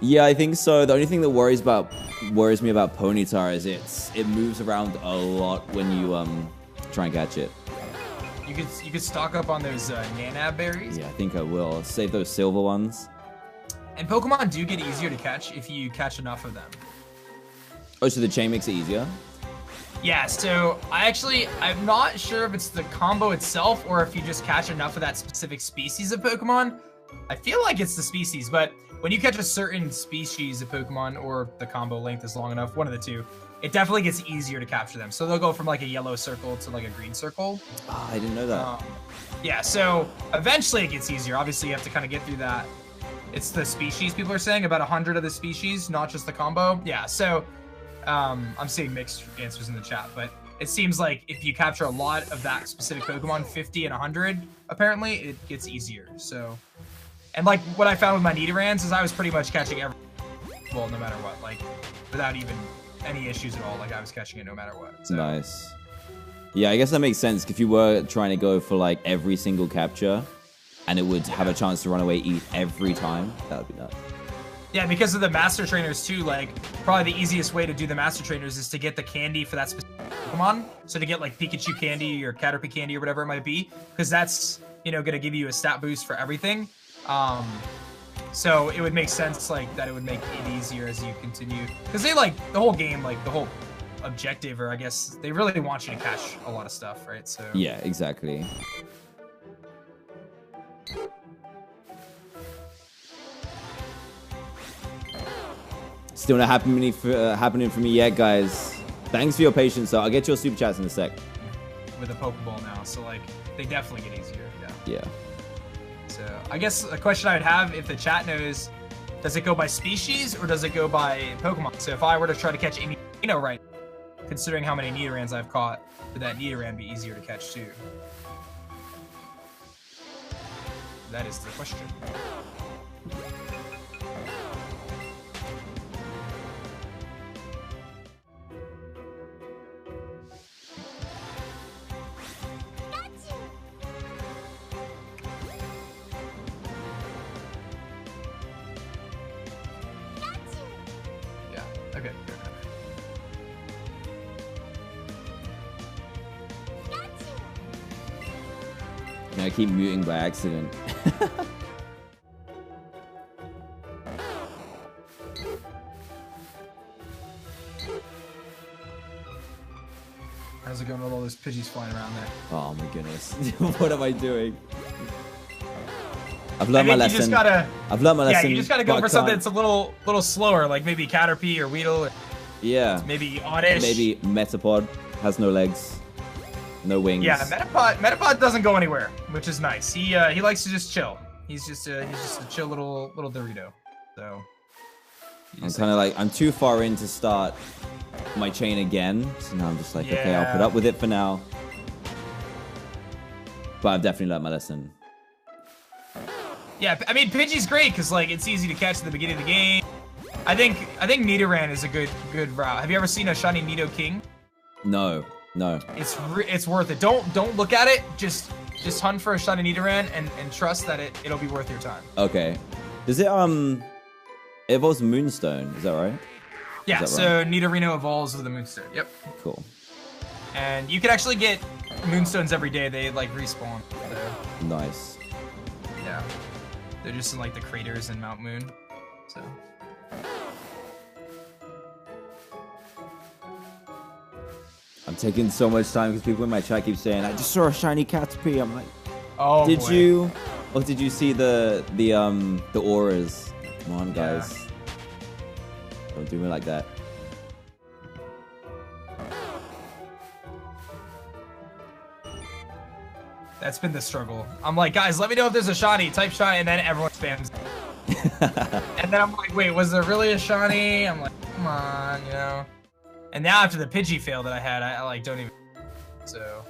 Yeah, I think so. The only thing that worries me about Ponyta is it moves around a lot when you try and catch it. You could stock up on those Nanab berries. Yeah, I think I will. Save those silver ones. And Pokemon do get easier to catch if you catch enough of them. Oh, so the chain makes it easier? Yeah, so I'm not sure if it's the combo itself or if you just catch enough of that specific species of Pokemon. I feel like it's the species, but when you catch a certain species of Pokemon or the combo length is long enough, one of the two, it definitely gets easier to capture them. So they'll go from like a yellow circle to like a green circle. Oh, I didn't know that. Yeah, so eventually it gets easier. Obviously, you have to kind of get through that. It's the species, people are saying, about 100 of the species, not just the combo. Yeah, so I'm seeing mixed answers in the chat, but it seems like if you capture a lot of that specific Pokemon, 50 and 100, apparently, it gets easier. So, and like what I found with my Nidorans is I was pretty much catching every, well, no matter what, like without even any issues at all. Like I was catching it no matter what. So. Nice. Yeah, I guess that makes sense. If you were trying to go for like every single capture, and it would have a chance to run away eat every time, that would be nuts. Yeah, because of the Master Trainers too, like, probably the easiest way to do the Master Trainers is to get the candy for that specific Pokemon. So to get, like, Pikachu candy or Caterpie candy or whatever it might be, because that's, you know, gonna give you a stat boost for everything. So it would make sense, like, that it would make it easier as you continue. Because they, like, the whole game, like, the whole objective, or I guess, they really want you to catch a lot of stuff, right? So yeah, exactly. Still not happening for me yet, guys. Thanks for your patience, though. I'll get your super chats in a sec. With a Pokeball now, so like they definitely get easier. Yeah. Yeah. So I guess a question I would have, if the chat knows, does it go by species or does it go by Pokemon? So if I were to try to catch a Nidorino right, considering how many Nidorans I've caught, would that Nidoran be easier to catch too? That is the question. Okay. Yeah, I keep muting by accident. How's it going with all those Pidgeys flying around there? Oh my goodness. What am I doing? I've learned my lesson. You just gotta, I've learned my lesson. Yeah, you just gotta go for something that's a little slower, like maybe Caterpie or Weedle. Yeah. Maybe Oddish. Maybe Metapod has no legs, no wings. Yeah, Metapod doesn't go anywhere, which is nice. He likes to just chill. He's just a chill little Dorito. So I'm kind of like, I'm too far in to start my chain again, so now I'm just like, okay, I'll put up with it for now. But I've definitely learned my lesson. Yeah, I mean, Pidgey's great because like it's easy to catch at the beginning of the game. I think Nidoran is a good route. Have you ever seen a shiny Nidoking? No. It's worth it. Don't look at it. Just hunt for a shiny Nidoran and trust that it'll be worth your time. Okay. Does it it evolves Moonstone? Is that right? Yeah. That so right? Nidorino evolves with a Moonstone. Yep. Cool. And you can actually get Moonstones every day. They like respawn. So, Nice. yeah. They're just in like the craters in Mount Moon. So. I'm taking so much time because people in my chat keep saying, I just saw a shiny Caterpie. I'm like, Oh, did boy. you? Or did you see the auras? Come on, guys. Don't do me like that. That's been the struggle. I'm like, guys, let me know if there's a shiny. Type shiny, and then everyone spams. And then I'm like, wait, was there really a shiny? I'm like, come on, you know. And now after the Pidgey fail that I had, I like don't even. So.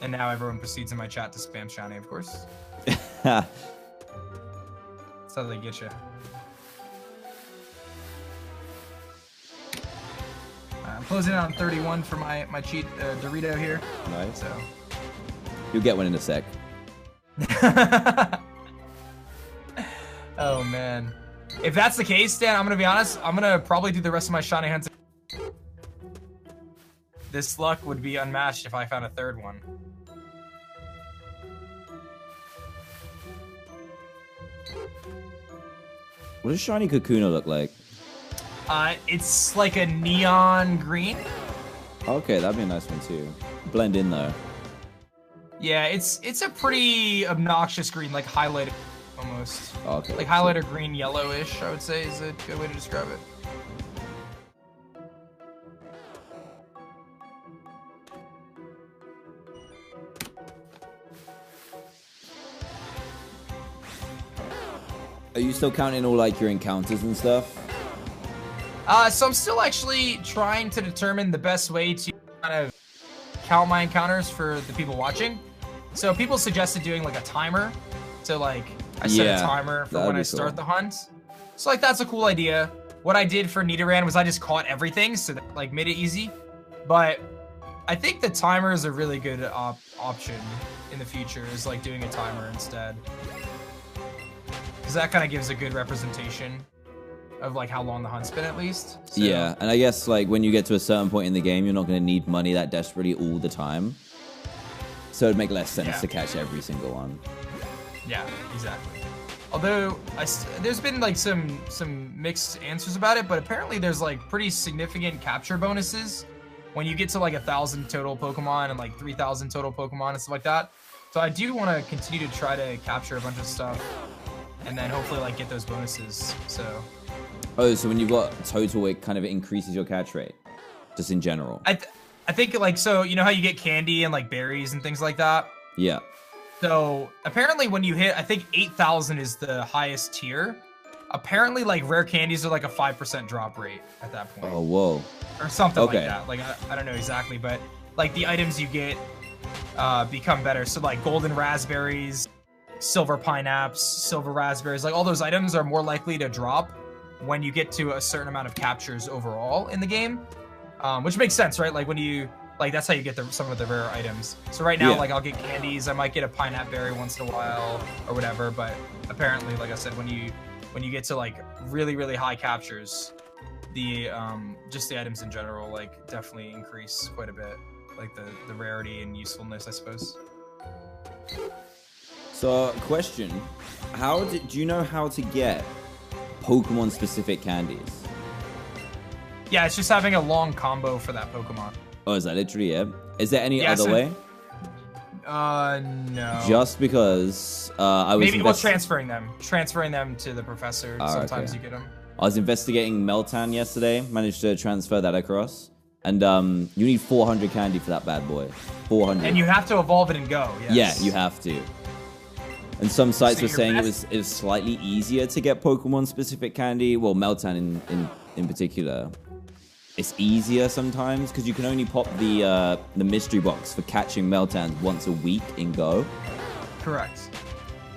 And now everyone proceeds in my chat to spam shiny, of course. That's how they get you. I'm closing out on 31 for my cheat Dorito here. Nice. So. You'll get one in a sec. Oh man. If that's the case, Dan, I'm gonna be honest. I'm gonna probably do the rest of my shiny hunts. This luck would be unmatched if I found a third one. What does shiny Kakuna look like? It's like a neon green. Okay, that'd be a nice one too. Blend in though. Yeah, it's a pretty obnoxious green, like highlighted almost. Okay. Like highlighter green, yellowish, I would say is a good way to describe it. Are you still counting all like your encounters and stuff? So I'm still actually trying to determine the best way to kind of count my encounters for the people watching. So people suggested doing like a timer. So like I set a timer for when I start the hunt. So like that's a cool idea. What I did for Nidoran was I just caught everything, so that like made it easy. But I think the timer is a really good option in the future, is like doing a timer instead. Because that kind of gives a good representation of like how long the hunt's been at least. So. Yeah, and I guess like when you get to a certain point in the game, you're not going to need money that desperately all the time. So it'd make less sense to catch every single one. Yeah, exactly. Although there's been like some mixed answers about it, but apparently there's like pretty significant capture bonuses when you get to like 1,000 total Pokemon and like 3,000 total Pokemon and stuff like that. So I do want to continue to try to capture a bunch of stuff and then hopefully like get those bonuses. So. Oh, so when you've got total, it kind of increases your catch rate, just in general. I think like, so you know how you get candy and like berries and things like that? Yeah. So apparently when you hit, I think 8,000 is the highest tier. Apparently like rare candies are like a 5% drop rate at that point. Oh, whoa. Or something like that. Like I don't know exactly, but like the items you get become better. So like golden raspberries, silver pineapples, silver raspberries, like all those items are more likely to drop when you get to a certain amount of captures overall in the game, which makes sense, right? Like when you, like that's how you get some of the rare items. So right now, like I'll get candies, I might get a pineapple berry once in a while or whatever, but apparently, like I said, when you when you get to like really high captures, the just the items in general like definitely increase quite a bit, like the rarity and usefulness, I suppose. So, question: do you know how to get Pokemon specific candies? Yeah, it's just having a long combo for that Pokemon. Oh, is that literally it? Is there any other way? No. Just because I was transferring them to the professor. Sometimes you get them. I was investigating Meltan yesterday. Managed to transfer that across, and you need 400 candy for that bad boy. 400. And you have to evolve it and go. Yes. Yeah, you have to. And some sites were saying it was slightly easier to get Pokemon specific candy. Well, Meltan in particular. It's easier sometimes because you can only pop the mystery box for catching Meltans once a week in Go. Correct.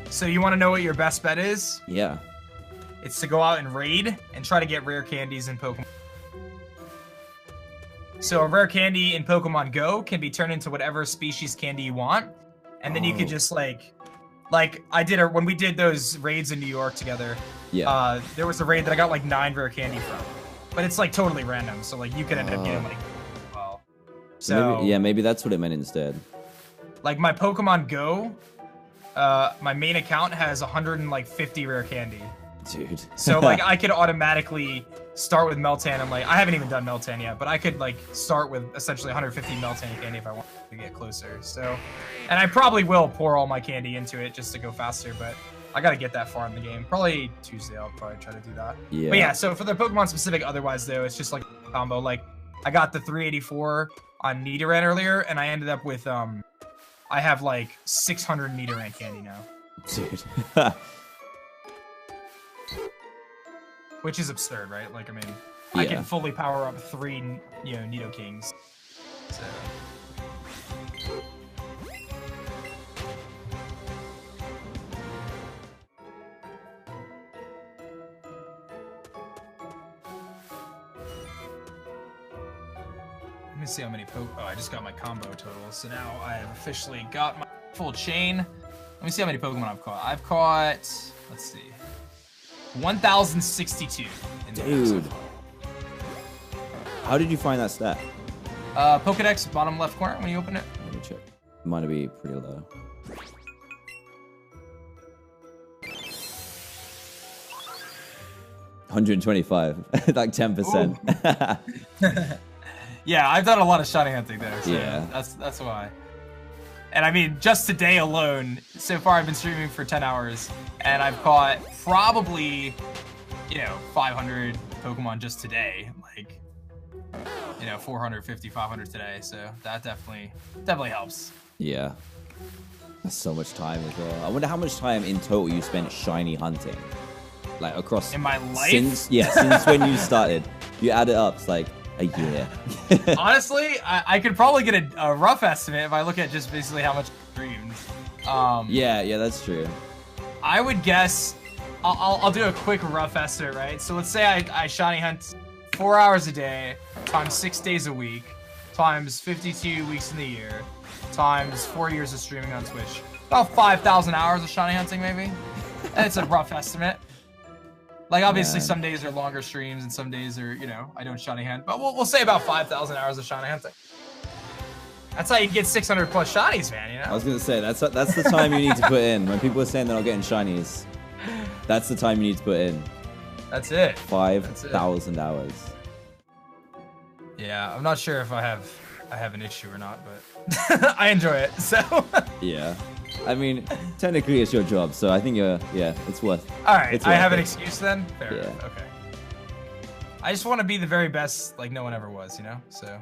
So you want to know what your best bet is? Yeah. It's to go out and raid and try to get rare candies in Pokemon. So a rare candy in Pokemon Go can be turned into whatever species candy you want, and then you could just like I did when we did those raids in New York together. Yeah. There was a raid that I got like 9 rare candy from. But it's like totally random, so like you could end up getting like, well, so maybe that's what it meant instead. Like my Pokemon Go, my main account has 150 rare candy. Dude. So like I could automatically start with Meltan and like I haven't even done Meltan yet, but I could like start with essentially 150 Meltan candy if I want to get closer. So, and I probably will pour all my candy into it just to go faster, but I gotta get that far in the game. Probably Tuesday, I'll probably try to do that. Yeah. But yeah, so for the Pokemon specific, otherwise though, it's just like a combo. Like I got the 384 on Nidoran earlier, and I ended up with I have like 600 Nidoran candy now. Dude. Which is absurd, right? Like I mean, I can fully power up 3, Nidokings. So. Let me see how many I just got my combo total. So now I have officially got my full chain. Let me see how many Pokemon I've caught. I've caught, let's see, 1,062. Dude. How did you find that stat? Pokedex, bottom left corner when you open it. Let me check. Might be pretty low. $125, like 10%. Yeah, I've done a lot of shiny hunting there, so yeah, that's why. And I mean, just today alone, so far I've been streaming for 10 hours, and I've caught probably, 500 Pokemon just today, like, 450, 500 today. So that definitely helps. Yeah, that's so much time as well. I wonder how much time in total you spent shiny hunting, like across in my life. Since when you started, you add it up. It's like a year. Honestly, I could probably get a rough estimate if I look at just basically how much streamed. Yeah, that's true. I would guess, I'll do a quick rough estimate, right? So let's say I shiny hunt 4 hours a day, times 6 days a week, times 52 weeks in the year, times 4 years of streaming on Twitch. About 5,000 hours of shiny hunting, maybe? And it's a rough estimate. Like, obviously, some days are longer streams, and some days are, I don't shiny hunt. But we'll say about 5,000 hours of shiny hunting. That's how you get 600 plus shinies, man, I was going to say, that's the time you need to put in. When people are saying they're not getting shinies, that's the time you need to put in. That's it. 5,000 hours. Yeah, I'm not sure if I have an issue or not, but I enjoy it, so. Yeah. I mean, technically it's your job, so I think it's worth. All right, I have an excuse then? Fair enough. Okay. I just want to be the very best, like no one ever was, so.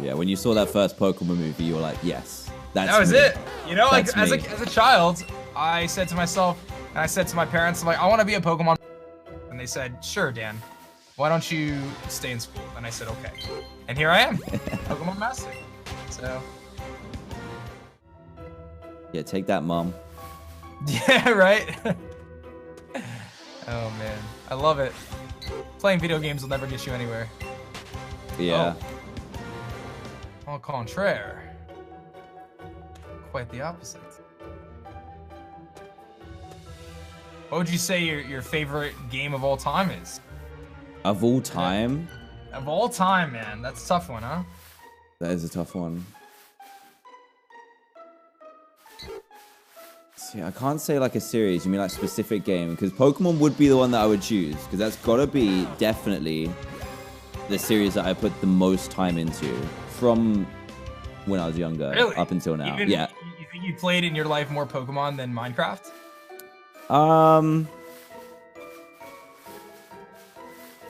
Yeah, when you saw that first Pokemon movie, you were like, yes, that was me. it. Like That's as a child, I said to myself, and I said to my parents, I'm like, I want to be a Pokemon. And they said, sure, Dan. Why don't you stay in school? And I said, okay. And here I am, Pokemon Master. So. Yeah, take that, Mom. Yeah, right? Oh, man. I love it. Playing video games will never get you anywhere. Yeah. Au contraire. Quite the opposite. What would you say your favorite game of all time is? Of all time? Of all time, man. That's a tough one, huh? That is a tough one. See, I can't say like a series. You mean like specific game? Because Pokemon would be the one that I would choose. Because that's got to be definitely the series that I put the most time into from when I was younger up until now. Yeah. You think you played in your life more Pokemon than Minecraft?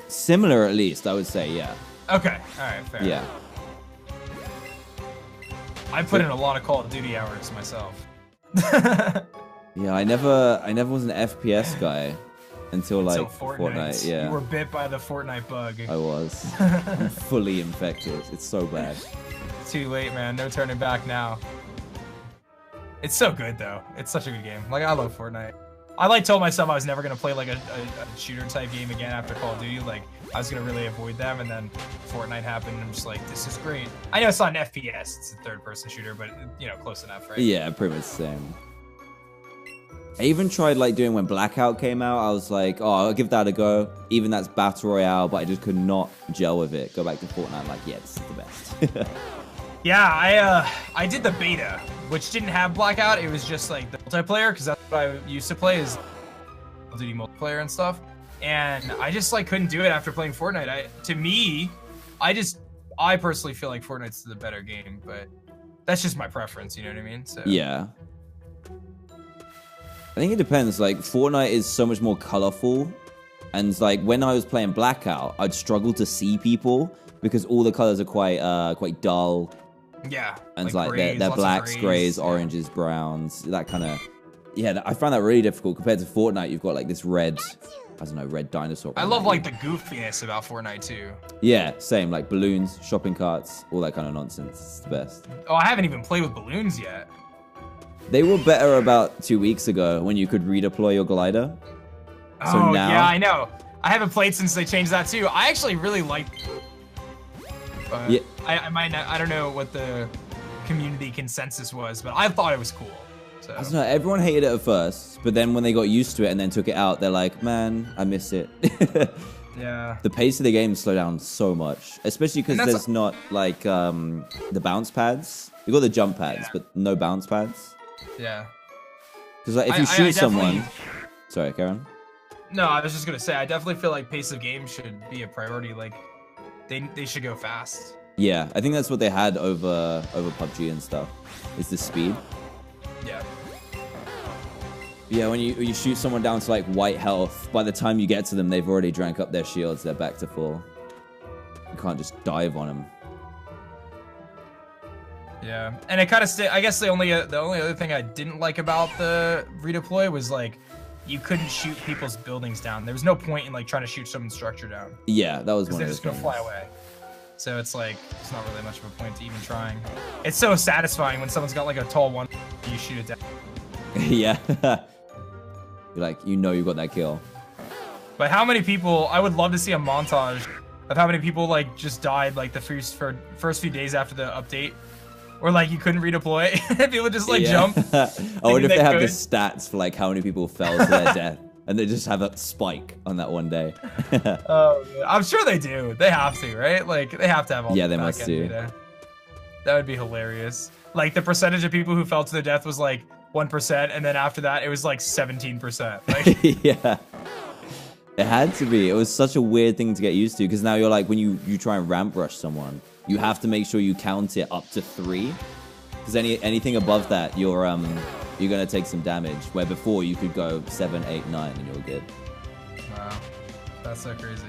Similar at least, I would say, yeah. Okay, all right, fair. Yeah. I put in a lot of Call of Duty hours myself. Yeah, I never was an FPS guy until Fortnite. Yeah. You were bit by the Fortnite bug. I was. I'm fully infected. It's so bad. Too late, man. No turning back now. It's so good though. It's such a good game. Like, I love Fortnite. I like told myself I was never gonna play like a shooter type game again after Call of Duty. Like, I was gonna really avoid them, and then Fortnite happened, and I'm just like, this is great. I know it's not an FPS, it's a third-person shooter, but you know, close enough, right? Yeah, pretty much the same. I even tried like doing when Blackout came out. I was like, oh, I'll give that a go. Even that's Battle Royale, but I just could not gel with it. Go back to Fortnite, I'm like, yeah, this is the best. Yeah, I did the beta, which didn't have Blackout. It was just like the multiplayer, because that's what I used to play, is Call of Duty multiplayer and stuff. And I just like couldn't do it after playing Fortnite. I personally feel like Fortnite's the better game, but that's just my preference. You know what I mean? So yeah. I think it depends. Like, Fortnite is so much more colorful, and like when I was playing Blackout, I'd struggle to see people because all the colors are quite dull. Yeah, and like grays, they're blacks, grays, oranges, browns, that kind of. Yeah, I find that really difficult compared to Fortnite. You've got like this red, I don't know, red dinosaur. I love like the goofiness about Fortnite too. Yeah, same, like balloons, shopping carts, all that kind of nonsense. It's the best. Oh, I haven't even played with balloons yet. They were better about 2 weeks ago when you could redeploy your glider. So oh now, yeah, I know. I haven't played since they changed that too. I actually really like. Yeah. I don't know what the community consensus was, but I thought it was cool. So. I don't know, everyone hated it at first, but then when they got used to it and then took it out, they're like, man, I miss it. Yeah. The pace of the game slowed down so much, especially because there's not like the bounce pads. You got the jump pads, but no bounce pads. Yeah. Because like if you shoot someone, sorry, Karen. No, I was just gonna say I definitely feel like pace of game should be a priority. Like they should go fast. Yeah, I think that's what they had over PUBG and stuff. Is the speed. Yeah. Yeah, when you shoot someone down to like white health, by the time you get to them, they've already drank up their shields. They're back to full. You can't just dive on them. Yeah, and it kind of I guess the only other thing I didn't like about the redeploy was like you couldn't shoot people's buildings down. There was no point in like trying to shoot someone's structure down. Yeah, that was one of the things. They're just gonna fly away. So it's like it's not really much of a point to even trying. It's so satisfying when someone's got like a tall one, you shoot it down. Yeah. You're like, you know you got that kill. But how many people, I would love to see a montage of how many people like just died like the first few days after the update. Or like you couldn't redeploy. People just like jump. I wonder if they have the stats for like how many people fell to their death. And they just have a spike on that one day. Oh, yeah. I'm sure they do. They have to, right? Like they have to have all the they must do. Data. That would be hilarious. Like the percentage of people who fell to their death was like 1%, and then after that it was like 17%. Like yeah. It had to be. It was such a weird thing to get used to because now you're like when you try and ramp rush someone, you have to make sure you count it up to 3. Because anything above that, you're gonna take some damage. Where before you could go 7, 8, 9 and you're good. Wow, that's so crazy.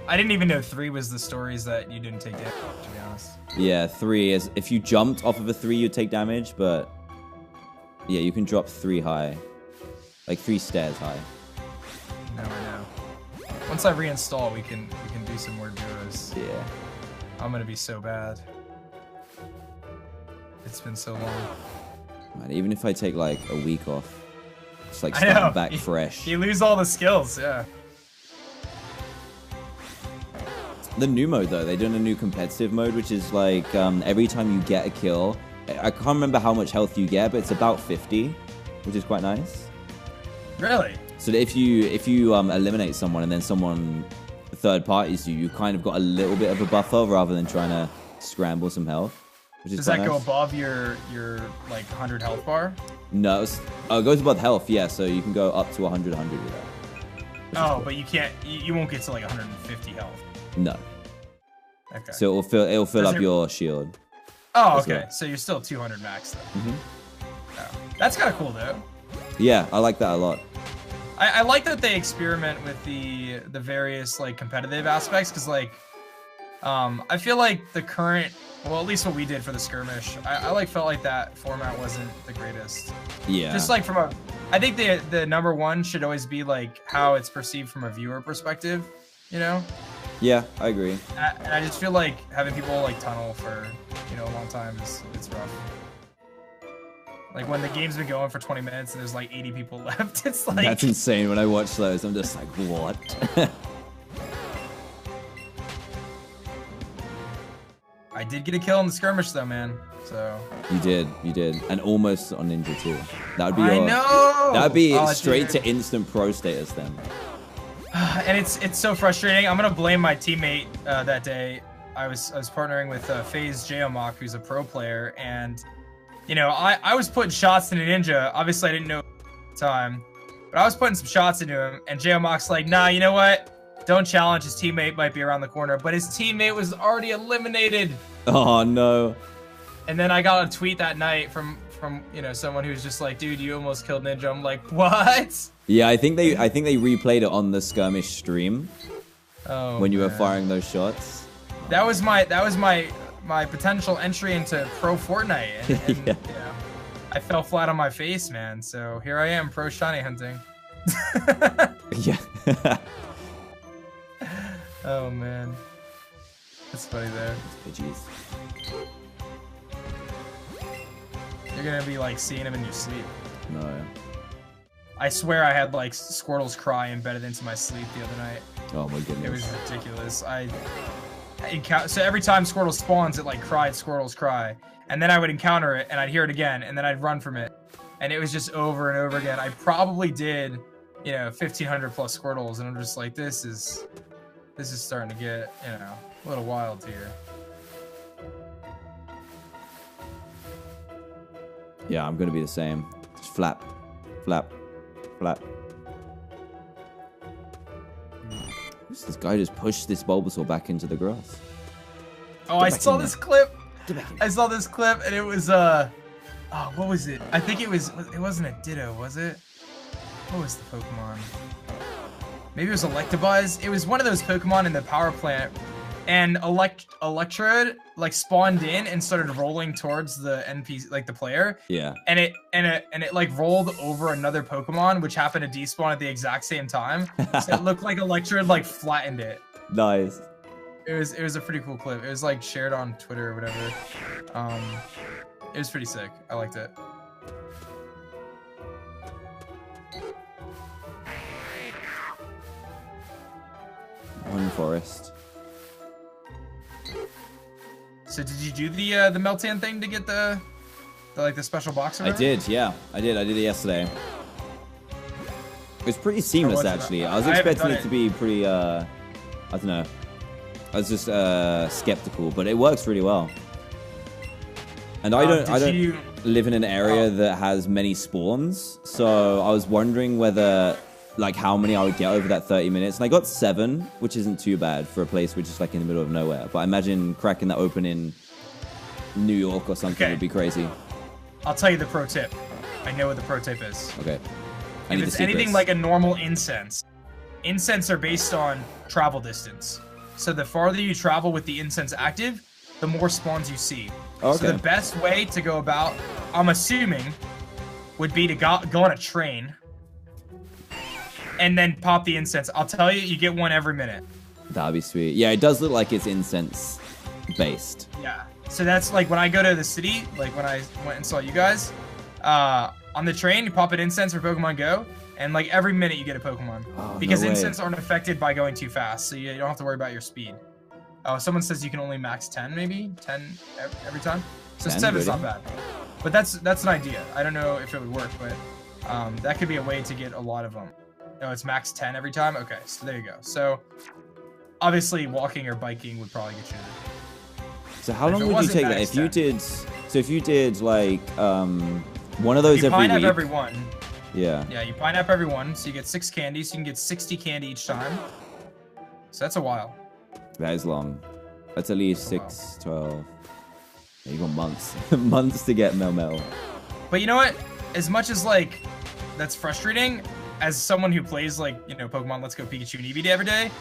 I didn't even know 3 was the stories that you didn't take damage, to be honest. Yeah, 3 is if you jumped off of a 3, you'd take damage, but yeah, you can drop 3 high, like 3 stairs high. Now I know. Once I reinstall, we can do some more duos. Yeah. I'm gonna be so bad. It's been so long. Man, even if I take like a week off, it's like starting back fresh. You lose all the skills, yeah. The new mode though, they're doing a new competitive mode, which is like every time you get a kill, I can't remember how much health you get, but it's about 50, which is quite nice. Really? So that if you eliminate someone and then someone third parties you, you kind of got a little bit of a buffer rather than trying to scramble some health. Which is Does that nice. go above your like 100 health bar? No, it goes above health. Yeah, so you can go up to 100 with that. Oh, cool. but you can't. You won't get to like 150 health. No. Okay. So it'll fill up your shield. Oh, okay. So you're still 200 max though. Mm-hmm. Oh. That's kind of cool though. Yeah, I like that a lot. I like that they experiment with the various like competitive aspects because like I feel like the current, well, at least what we did for the skirmish, I felt like that format wasn't the greatest. Yeah. Just like I think the number one should always be like how it's perceived from a viewer perspective, you know? Yeah, I agree. And I just feel like having people like tunnel for, a long time it's rough. Like when the game's been going for 20 minutes and there's like 80 people left, it's like... That's insane. When I watch those, I'm just like, what? I did get a kill in the skirmish though, man. So You did. And almost on Ninja too. That would be I know! That would be Oh, straight dude. to instant pro status then. And it's so frustrating. I'm gonna blame my teammate that day. I was partnering with FaZe Geomach, who's a pro player, and I was putting shots into Ninja. Obviously, I didn't know at the time, but I was putting some shots into him, and Geomach's like, nah, you know what? Don't challenge. His teammate might be around the corner, but his teammate was already eliminated. Oh no. And then I got a tweet that night from someone who's just like, dude, you almost killed Ninja. I'm like, what? Yeah, I think they replayed it on the skirmish stream when you were firing those shots. That was my potential entry into pro Fortnite, and Yeah. I fell flat on my face, man. So here I am, pro shiny hunting. Yeah. Oh man, that's funny there. Jeez. You're gonna be like seeing him in your sleep. No. I swear I had like Squirtle's cry embedded into my sleep the other night. Oh my goodness. It was ridiculous. So every time Squirtle spawns, it like cried Squirtle's cry, and then I would encounter it and I'd hear it again, and then I'd run from it, and it was just over and over again. I probably did, 1,500 plus Squirtles, and I'm just like, this is starting to get, a little wild here. Yeah, I'm gonna be the same. Just flap, flap, flap. This guy just pushed this Bulbasaur back into the grass. Oh, I saw this clip. Get back in. I saw this clip, and it was what was it? I think it wasn't a Ditto, was it? What was the Pokemon? Maybe it was Electabuzz. It was one of those Pokemon in the power plant, and Electrode like spawned in and started rolling towards the NPC, like the player. Yeah. And it like rolled over another Pokemon, which happened to despawn at the exact same time. So it looked like Electrode like flattened it. Nice. It was a pretty cool clip. It was like shared on Twitter or whatever. It was pretty sick. I liked it. One forest. So did you do the Meltan thing to get the special box? Or I whatever? did, yeah. I did it yesterday. It was pretty seamless, actually. I was I haven't expecting done it to be pretty, I don't know. I was just skeptical, but it works really well. And I don't live in an area that has many spawns, so I was wondering whether, like, how many I would get over that 30 minutes. And I got 7, which isn't too bad for a place which is like in the middle of nowhere. But I imagine cracking that open in New York or something would be crazy. I'll tell you the pro tip. I know what the pro tip is. Okay. If it's anything like a normal incense are based on travel distance. So the farther you travel with the incense active, the more spawns you see. Okay. So the best way to go about, I'm assuming, would be to go on a train and then pop the incense. I'll tell you, you get one every minute. That'd be sweet. Yeah, it does look like it's incense based. Yeah. So that's like when I go to the city, like when I went and saw you guys, on the train, you pop an incense for Pokemon Go, and like every minute you get a Pokemon. Oh, because no way. incense aren't affected by going too fast, so you don't have to worry about your speed. Oh, someone says you can only max 10, maybe? 10 every time? So 10, 7's not really? bad. But that's an idea. I don't know if it would work, but that could be a way to get a lot of them. No, it's max 10 every time. Okay, so there you go. So obviously, walking or biking would probably get you there. So how long would you take that if you did? So if you did like one of those every week. You pine up every one. Yeah. Yeah, you pine up every one, so you get 6 candies. So you can get 60 candy each time. So that's a while. That is long. That's at least 6, 12. Yeah, you got months, months to get Mel. But you know what? As much as like that's frustrating, as someone who plays like Pokemon Let's Go Pikachu and Eevee every day,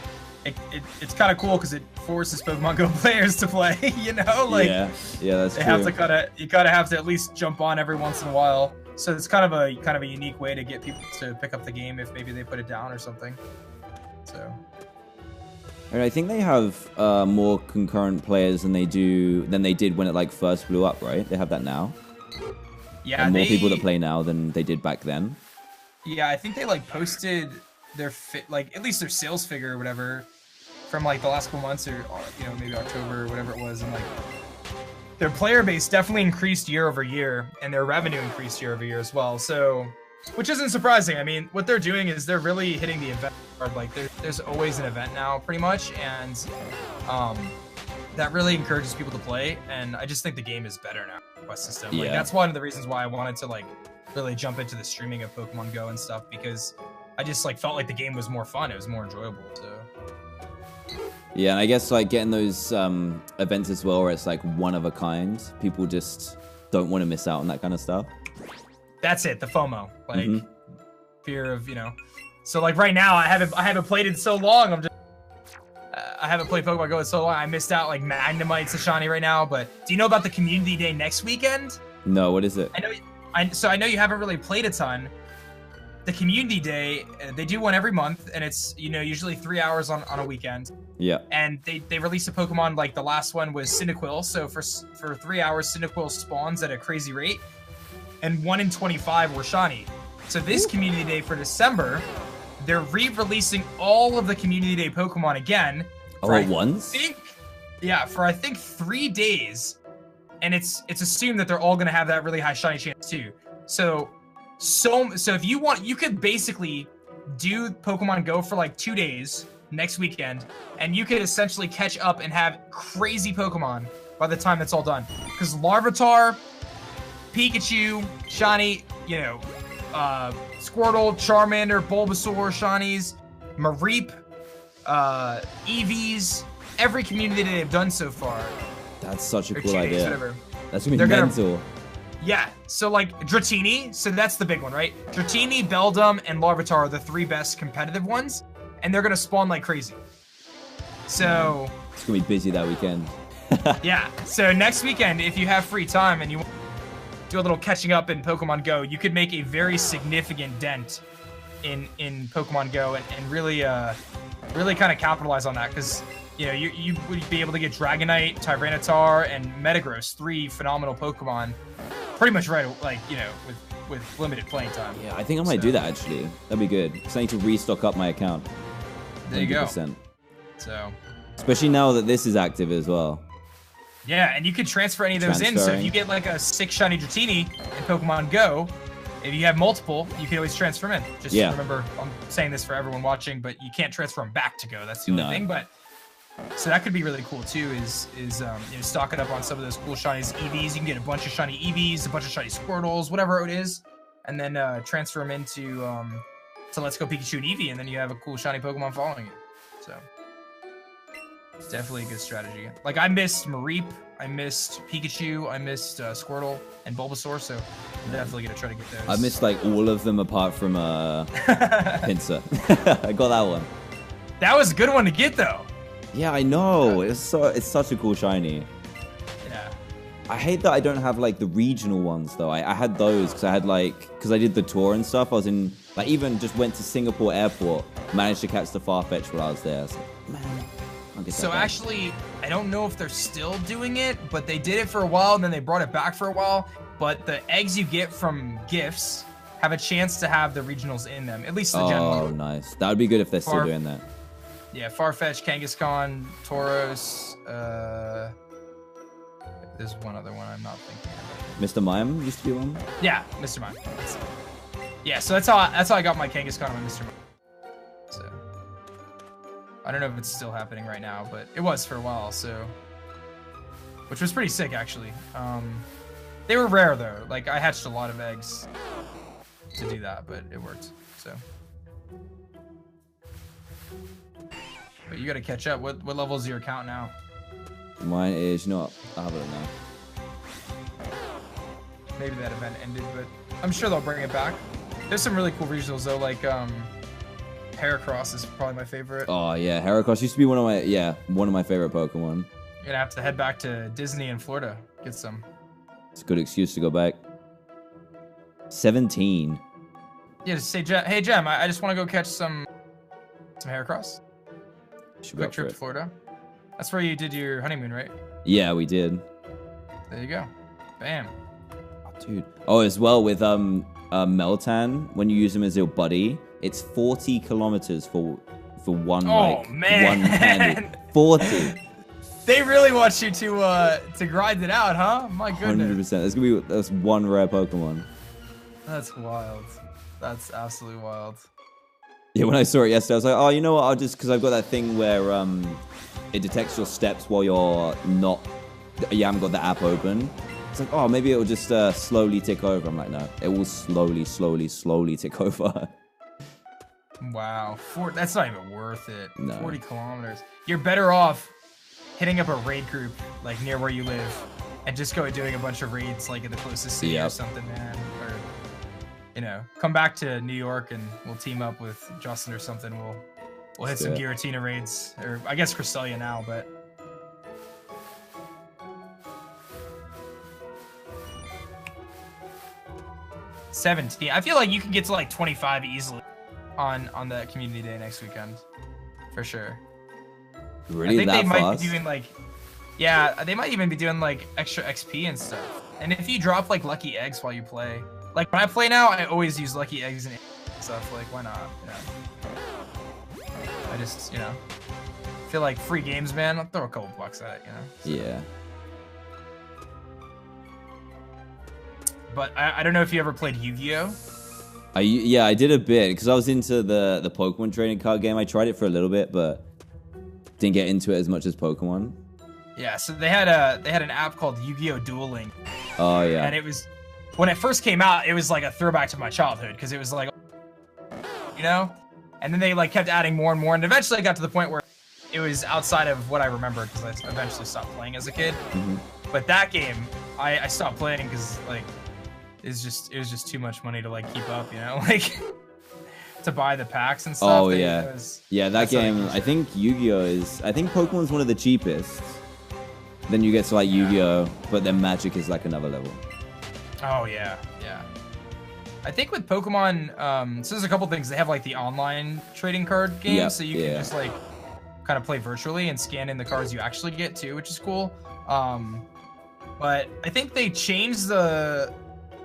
it's kind of cool because it forces Pokemon Go players to play. Like yeah, that's true. You kind of have to at least jump on every once in a while. So it's kind of a unique way to get people to pick up the game if maybe they put it down or something. So. And I think they have more concurrent players than they did when it like first blew up, right? They have that now. Yeah, and more people that play now than they did back then. Yeah, I think they like posted their at least their sales figure or whatever from like the last couple months or maybe October or whatever it was, and like their player base definitely increased year over year, and their revenue increased year over year as well. So, which isn't surprising. I mean, what they're doing is they're really hitting the event hard. Like there's always an event now, pretty much, and that really encourages people to play. And I just think the game is better now. Quest system. Like that's one of the reasons why I wanted to like really jump into the streaming of Pokemon Go and stuff, because I just like felt like the game was more fun. It was more enjoyable. So. Yeah, and I guess like getting those events as well, where it's like one of a kind. People just don't want to miss out on that kind of stuff. That's it, the FOMO, like fear of So like right now, I haven't played it so long. I haven't played Pokemon Go in so long. I missed out like Magnemite's a shiny right now. But do you know about the Community Day next weekend? No, what is it? I know you haven't really played a ton. The Community Day, they do one every month, and it's usually 3 hours on a weekend. Yeah. And they release a Pokemon, like the last one was Cyndaquil. So for 3 hours, Cyndaquil spawns at a crazy rate, and 1 in 25 were shiny. So this Community Day for December, they're re-releasing all of the Community Day Pokemon again. All at once? For I think 3 days, and it's assumed that they're all gonna have that really high shiny chance too. So if you want, you could basically do Pokemon Go for like 2 days next weekend, and you could essentially catch up and have crazy Pokemon by the time it's all done. Because Larvitar, Pikachu, shiny, Squirtle, Charmander, Bulbasaur, shinies, Mareep, EVs, every community that they've done so far. That's such a cool idea. Whatever. That's gonna be mental. Yeah, so like Dratini, so that's the big one, right? Dratini, Beldum, and Larvitar are the 3 best competitive ones, and they're gonna spawn like crazy. So it's gonna be busy that weekend. Yeah, so next weekend, if you have free time and you want to do a little catching up in Pokemon Go, you could make a very significant dent in Pokemon Go and really kind of capitalize on that, because you would be able to get Dragonite, Tyranitar, and Metagross, 3 phenomenal Pokemon, pretty much right, like with limited playing time. Yeah, I think I might do that actually. That'd be good. Because I need to restock up my account. 100%. There you go. So, especially now that this is active as well. Yeah, and you can transfer any of those in. So if you get like a 6 shiny Dratini in Pokemon Go, if you have multiple, you can always transfer them in. Just remember, I'm saying this for everyone watching, but you can't transfer them back to Go. That's the only thing. But so that could be really cool too. Is stocking up on some of those cool shinies, EVs. You can get a bunch of shiny EVs, a bunch of shiny Squirtles, whatever it is, and then transfer them into to Let's Go Pikachu and Eevee, and then you have a cool shiny Pokemon following you. So it's definitely a good strategy. Like I missed Mareep, I missed Pikachu, I missed Squirtle and Bulbasaur, so I'm definitely gonna try to get those. I missed like all of them apart from Pinsir. I got that one. That was a good one to get though. Yeah, I know. It's such a cool shiny. Yeah. I hate that I don't have like the regional ones though. I had those because I did the tour and stuff. I was in even just went to Singapore airport, managed to catch the Farfetch while I was there. So, man. So actually, I don't know if they're still doing it, but they did it for a while and then they brought it back for a while. But the eggs you get from gifts have a chance to have the regionals in them, at least the Gen 1. Oh, nice. That would be good if they're still doing that. Yeah, Farfetch, Kangaskhan, Tauros. There's one other one I'm not thinking of. Mr. Mime used to be one? Yeah, Mr. Mime. Yeah, so that's how I got my Kangaskhan and my Mr. Mime. So I don't know if it's still happening right now, but it was for a while. So, which was pretty sick actually. They were rare though. Like I hatched a lot of eggs to do that, but it worked. So, but you got to catch up. What level is your account now? Mine is, you know what? I'll have it now. Maybe that event ended, but I'm sure they'll bring it back. There's some really cool regionals though, like Heracross is probably my favorite. Oh yeah, Heracross used to be one of my favorite Pokemon. You're gonna have to head back to Disney in Florida, get some. It's a good excuse to go back. 17. Yeah, just say, hey Jem, I just want to go catch some Heracross. Quick trip to Florida. That's where you did your honeymoon, right? Yeah, we did. There you go. Bam. Oh, dude. Oh, as well with Meltan, when you use him as your buddy, it's 40 kilometers for one one-handed. 40. They really want you to grind it out, huh? My goodness. 100%. That's one rare Pokemon. That's wild. That's absolutely wild. Yeah, when I saw it yesterday, I was like, oh, you know what? I'll just, because I've got that thing where it detects your steps while you haven't got the app open. It's like, oh, maybe it'll just slowly tick over. I'm like, no, it will slowly tick over. Wow, that's not even worth it. No. 40 kilometers. You're better off hitting up a raid group like near where you live and just doing a bunch of raids like in the closest city or something, man. Or, you know, come back to New York and we'll team up with Justin or something. We'll hit some Giratina raids, or I guess Cresselia now, but. $17. I feel like you can get to like 25 easily on the community day next weekend, for sure. Really, I think that they might fast? be doing like, yeah, they might even be doing like extra XP and stuff. And if you drop like lucky eggs while you play, like when I play now, I always use lucky eggs and stuff. Like, why not? You know, I just, you know, feel like free games, man. I'll throw a couple bucks at it, you know. So. Yeah. But I don't know if you ever played Yu-Gi-Oh. Yeah, I did a bit because I was into the Pokemon trading card game. I tried it for a little bit, but didn't get into it as much as Pokemon. Yeah, so they had an app called Yu-Gi-Oh Dueling. Oh yeah. And it was, when it first came out, it was like a throwback to my childhood because it was like, you know, and then they like kept adding more and more, and eventually it got to the point where it was outside of what I remember because I eventually stopped playing as a kid. Mm-hmm. But that game, I stopped playing because like it was just too much money to like keep up, you know, like to buy the packs and stuff. Oh yeah, that game. I think I think Pokemon's one of the cheapest. Then you get to like Yu-Gi-Oh, but then Magic is like another level. Oh yeah. I think with Pokemon, so there's a couple things. They have like the online trading card game, so you can just like kind of play virtually and scan in the cards you actually get too, which is cool. But I think they changed the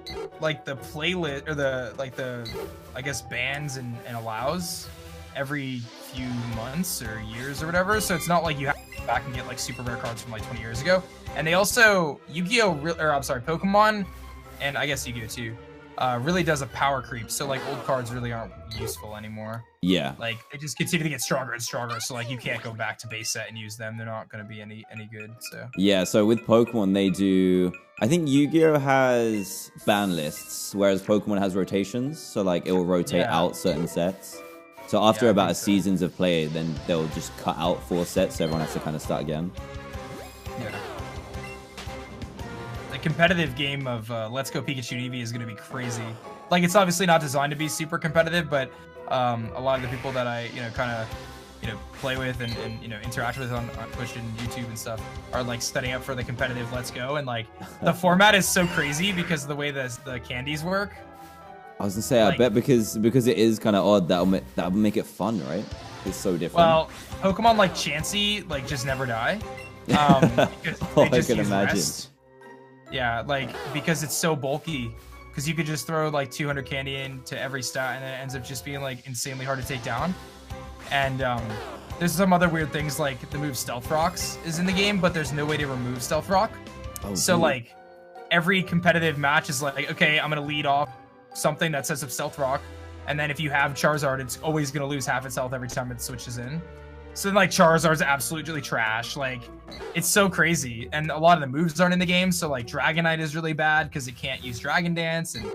playlist or the I guess bans and allows every few months or years or whatever. So it's not like you have to go back and get like super rare cards from like 20 years ago. And they also Pokemon, and I guess Yu-Gi-Oh too, really does a power creep. So like old cards really aren't useful anymore. Yeah. Like they just continue to get stronger and stronger. So like you can't go back to base set and use them. They're not going to be any good. So yeah. So with Pokemon, they do. I think Yu-Gi-Oh has ban lists, whereas Pokemon has rotations. So like it will rotate out certain sets. So after about a seasons of play, then they'll just cut out 4 sets. So everyone has to kind of start again. Yeah. The competitive game of Let's Go Pikachu and Eevee is going to be crazy. Like it's obviously not designed to be super competitive, but a lot of the people that I play with and interact with on Twitch and YouTube and stuff are like studying up for the competitive Let's Go, and like the format is so crazy because of the way the candies work. I was gonna say, like, I bet because it is kind of odd, that'll make it fun, right? It's so different. Well, Pokemon like Chansey like just never die. Because they just use rest. Yeah, like because it's so bulky. Because you could just throw like 200 candy into every stat, and it ends up just being like insanely hard to take down. And there's some other weird things like the move Stealth Rocks is in the game, but there's no way to remove Stealth Rock. So like every competitive match is like, okay, I'm gonna lead off something that sets up Stealth Rock, And then if you have Charizard, it's always gonna lose half its health every time it switches in. So then like Charizard's absolutely trash. Like it's so crazy. And a lot of the moves aren't in the game. So like Dragonite is really bad because it can't use Dragon Dance, and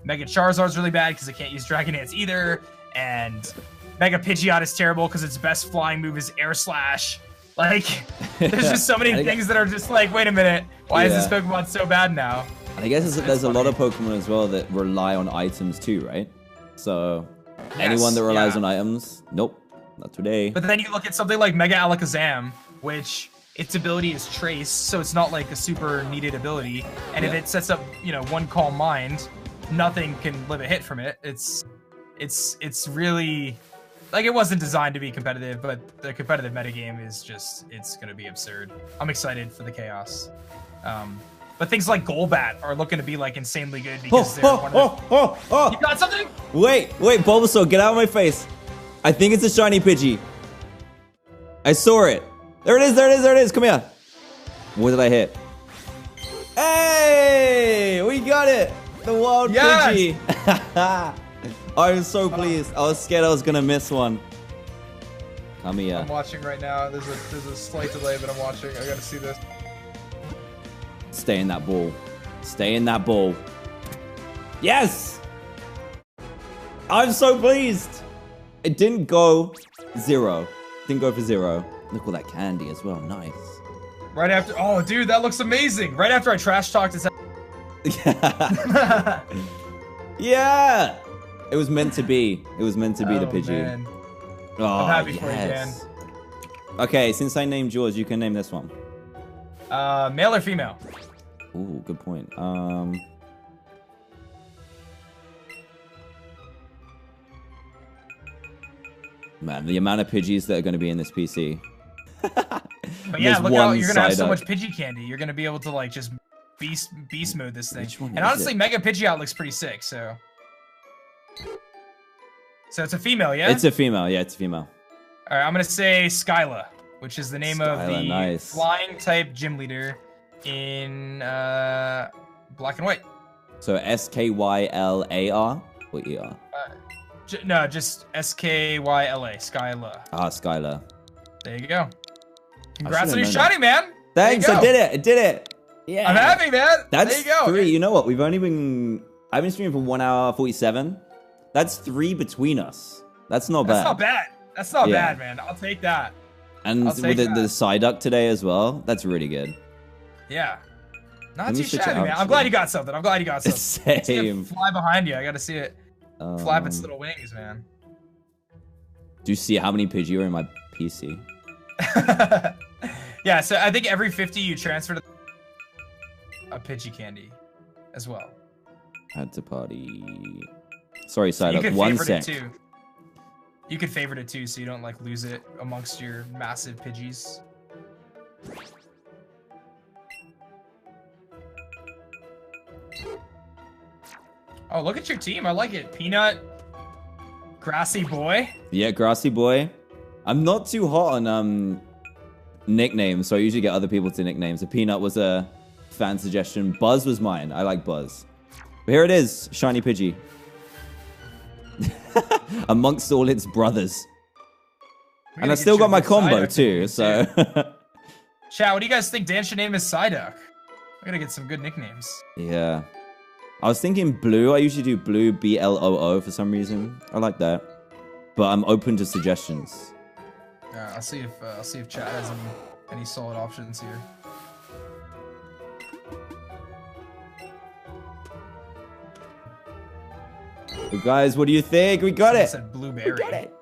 Mega Charizard's really bad because it can't use Dragon Dance either. And Mega Pidgeot is terrible because its best flying move is Air Slash. Like there's just so many things that are just like, wait a minute, why is this Pokemon so bad now? And I guess there's a lot of Pokemon as well that rely on items too, right? So anyone that relies on items, nope, not today. But then you look at something like Mega Alakazam, which its ability is Trace, so it's not like a super needed ability. And if it sets up, you know, one Calm Mind, nothing can live a hit from it. It's really, like, it wasn't designed to be competitive, but the competitive metagame is just, it's gonna be absurd. I'm excited for the chaos. But things like Golbat are looking to be like insanely good because they're one of the... You got something? Wait, Bulbasaur, get out of my face. I think it's a shiny Pidgey. I saw it. There it is. Come here. What did I hit? Hey, we got it. The wild Pidgey. I'm so pleased. I was scared I was gonna miss one. Come here. I'm watching right now. There's a slight delay, but I'm watching. I gotta see this. Stay in that ball. Stay in that ball. Yes! I'm so pleased. It didn't go 0. Didn't go for 0. Look at all that candy as well. Nice. Right after. Oh, dude, that looks amazing. Right after I trash talked his. Yeah. Yeah. It was meant to be. It was meant to be the Pidgey. Man. Oh, I'm happy for you, Dan. Okay, since I named yours, you can name this one. Male or female? Ooh, good point. Man, the amount of Pidgeys that are going to be in this PC. But yeah, look out, you're going to have so much Pidgey candy. You're going to be able to, like, just beast mode this thing. And honestly, Mega Pidgeot looks pretty sick, so... So it's a female, yeah? It's a female, yeah, it's a female. Alright, I'm going to say Skyla, which is the name of the flying type gym leader in Black and White. So S-K-Y-L-A-R or E-R? No, just S-K-Y-L-A, Skyla. Ah, Skyla. There you go. Congrats on your shiny, man. Thanks, I did it. Yeah. I'm happy, man. That's there you go. 3. You know what? I've been streaming for 1 hour 47. That's 3 between us. That's not bad. That's not bad. That's not bad, man. I'll take that. And with the Psyduck today as well, that's really good. Yeah. Not too shabby, man. I'm glad you got something. Same. It's gonna fly behind you. I gotta see it flap its little wings, man. Do you see how many Pidgey are in my PC? Yeah, so I think every 50 you transfer to a Pidgey candy as well. Had to party. Sorry, Psyduck. 1 sec. You could favorite it too, so you don't like lose it amongst your massive Pidgeys. Oh, look at your team. I like it. Peanut, Grassy Boy. Yeah, Grassy Boy. I'm not too hot on nicknames, so I usually get other people to nicknames. So Peanut was a fan suggestion. Buzz was mine. I like Buzz. But here it is, Shiny Pidgey. Amongst all its brothers. And I still got my combo too, so... Chat, what do you guys think Dan should name his Psyduck? I gotta get some good nicknames. Yeah. I was thinking Blue. I usually do Blue, B-L-O-O for some reason. I like that. But I'm open to suggestions. I'll see if chat has any solid options here. Hey guys, what do you think? We got it. Said Blueberry. We got it.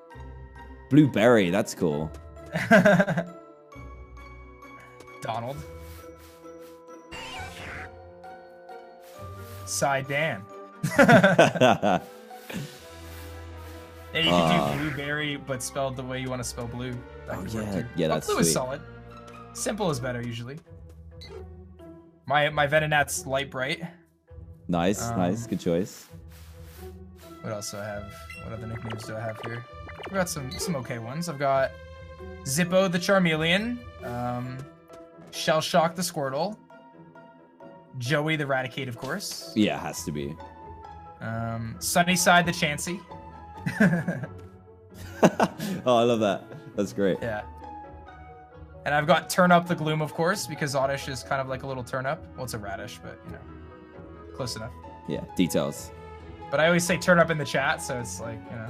Blueberry, that's cool. Donald. Psy Dan. Yeah, you can do Blueberry, but spelled the way you want to spell blue. Yeah, that's blue sweet. Is solid. Simple is better usually. My Venonat's Light Bright. Nice, nice, good choice. What else do I have? What other nicknames do I have here? I've got some okay ones. I've got Zippo the Charmeleon, Shell Shock the Squirtle, Joey the Raticate, of course. Yeah, it has to be. Sunnyside the Chansey. Oh, I love that. That's great. Yeah. And I've got Turn Up the Gloom, of course, because Oddish is kind of like a little turn up. Well, it's a radish, but, you know, close enough. Yeah, details. But I always say turn up in the chat, so it's like, you know.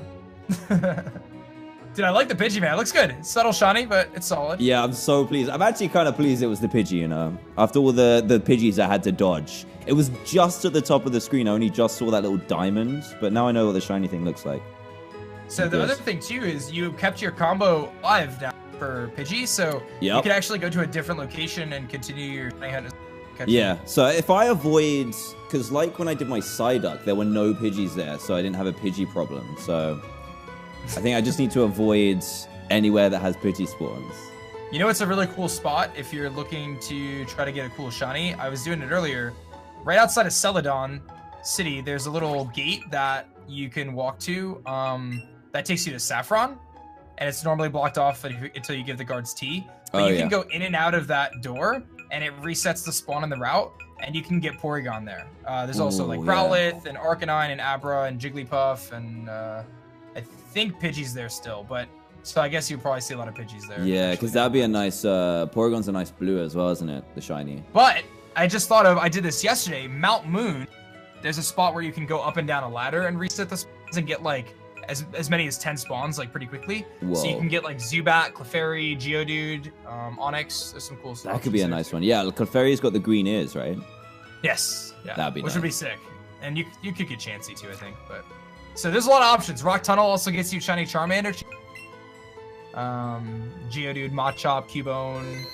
Dude, I like the Pidgey, man. It looks good. It's subtle shiny, but it's solid. Yeah, I'm so pleased. I'm actually kind of pleased it was the Pidgey, you know. After all the Pidgeys I had to dodge. It was just at the top of the screen. I only just saw that little diamond, but now I know what the shiny thing looks like. So the other thing, too, is you kept your combo live now for Pidgey, so you could actually go to a different location and continue your shiny hunt. Yeah, so if I avoid... Because like when I did my Psyduck, there were no Pidgeys there, so I didn't have a Pidgey problem, so... I think I just need to avoid anywhere that has Pidgey spawns. You know it's a really cool spot if you're looking to try to get a cool shiny? I was doing it earlier. Right outside of Celadon City, there's a little gate that you can walk to that takes you to Saffron. And it's normally blocked off until you give the guards tea. But you can go in and out of that door, and it resets the spawn in the route, and you can get Porygon there. There's also like Growlithe and Arcanine and Abra and Jigglypuff and... I think Pidgey's there still, but so I guess you'll probably see a lot of Pidgeys there. Yeah, because that'd be a nice Porygon's a nice blue as well, isn't it? The shiny. But I just thought of, I did this yesterday, Mount Moon. There's a spot where you can go up and down a ladder and reset the spawns and get like as many as 10 spawns like pretty quickly. Whoa. So you can get like Zubat, Clefairy, Geodude, Onyx. There's some cool stuff. That could be a nice one. Yeah, Clefairy's got the green ears, right? Yes. Yeah. That'd be Which nice. Would be sick. And you could get Chansey too, I think, but... So there's a lot of options. Rock Tunnel also gets you shiny Charmander. Geodude, Machop, Cubone.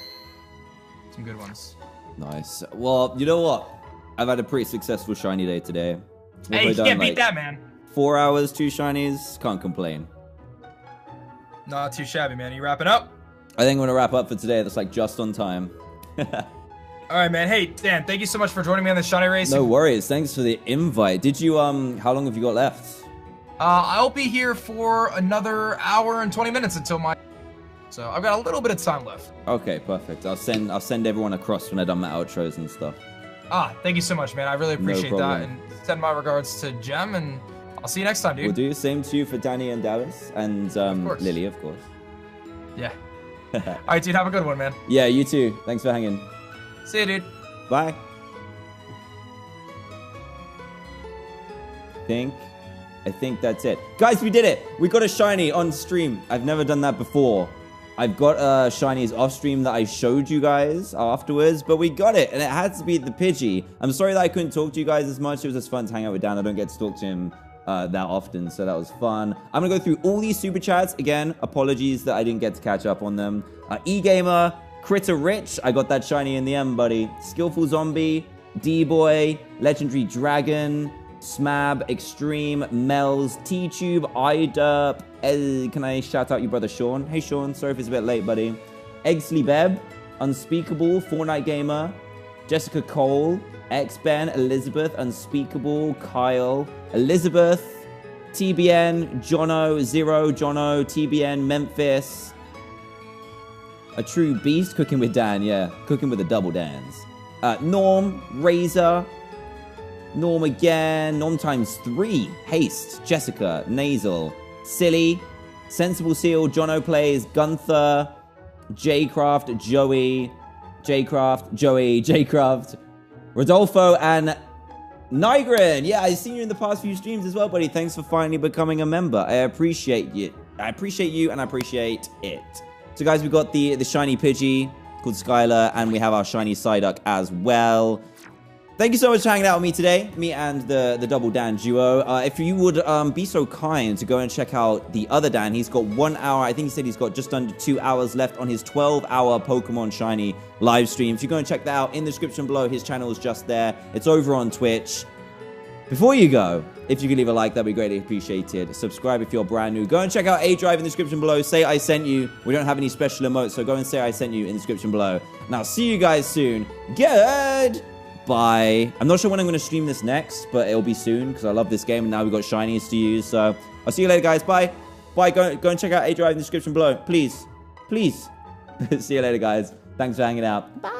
Some good ones. Nice. Well, you know what? I've had a pretty successful shiny day today. What Hey, you can't beat that, man. 4 hours, 2 shinies. Can't complain. Not too shabby, man. You wrapping up? I think I'm going to wrap up for today. That's like just on time. All right, man. Hey, Dan, thank you so much for joining me on this shiny race. No worries. Thanks for the invite. Did you, how long have you got left? I'll be here for another hour and 20 minutes until my... So I've got a little bit of time left. Okay, perfect. I'll send everyone across when I've done my outros and stuff. Thank you so much, man. I really appreciate that. And send my regards to Jem, and I'll see you next time, dude. We'll do the same to you for Danny and Dallas, and Lily, of course. Yeah. All right, dude. Have a good one, man. Yeah, you too. Thanks for hanging. See you, dude. Bye. I think that's it. Guys, we did it. We got a shiny on stream. I've never done that before. I've got shinies off stream that I showed you guys afterwards, but we got it, and it had to be the Pidgey. I'm sorry that I couldn't talk to you guys as much. It was just fun to hang out with Dan. I don't get to talk to him that often, so that was fun. I'm gonna go through all these super chats. Again, apologies that I didn't get to catch up on them. E-Gamer, Critter Rich, I got that shiny in the end, buddy. Skillful Zombie, D-Boy, Legendary Dragon, Smab, Extreme, Mel's, T-Tube, iDerp. Can I shout out your brother Sean? Hey Sean, sorry if it's a bit late, buddy. Eggsley Beb, Unspeakable, Fortnite Gamer, Jessica Cole, X-Ben, Elizabeth, Unspeakable, Kyle, Elizabeth, TBN, Jono, Zero, Jono, TBN, Memphis. A true beast, Cooking with Dan, yeah. Cooking with the double Dans. Norm, Razor, Norm again, Norm times 3, Haste, Jessica, Nasal, Silly, Sensible Seal, Jono Plays, Gunther, Jcraft, Joey, Jcraft, Joey, Jcraft, Rodolfo, and Nigrin. Yeah, I've seen you in the past few streams as well, buddy. Thanks for finally becoming a member. I appreciate you. I appreciate you, and I appreciate it. So, guys, we've got the shiny Pidgey called Skylar, and we have our shiny Psyduck as well. Thank you so much for hanging out with me today, me and the Double Dan duo. If you would be so kind to go and check out the other Dan, he's got 1 hour. I think he said he's got just under 2 hours left on his 12-hour Pokemon Shiny live stream. If you go and check that out, in the description below, his channel is just there. It's over on Twitch. Before you go, if you could leave a like, that'd be greatly appreciated. Subscribe if you're brand new. Go and check out A-Drive in the description below. Say I sent you. We don't have any special emotes, so go and say I sent you in the description below. And I'll see you guys soon. Good. Bye. I'm not sure when I'm going to stream this next, but it'll be soon because I love this game and now we've got shinies to use. So I'll see you later, guys. Bye. Bye. Go and check out A-Drive in the description below. Please. Please. See you later, guys. Thanks for hanging out. Bye.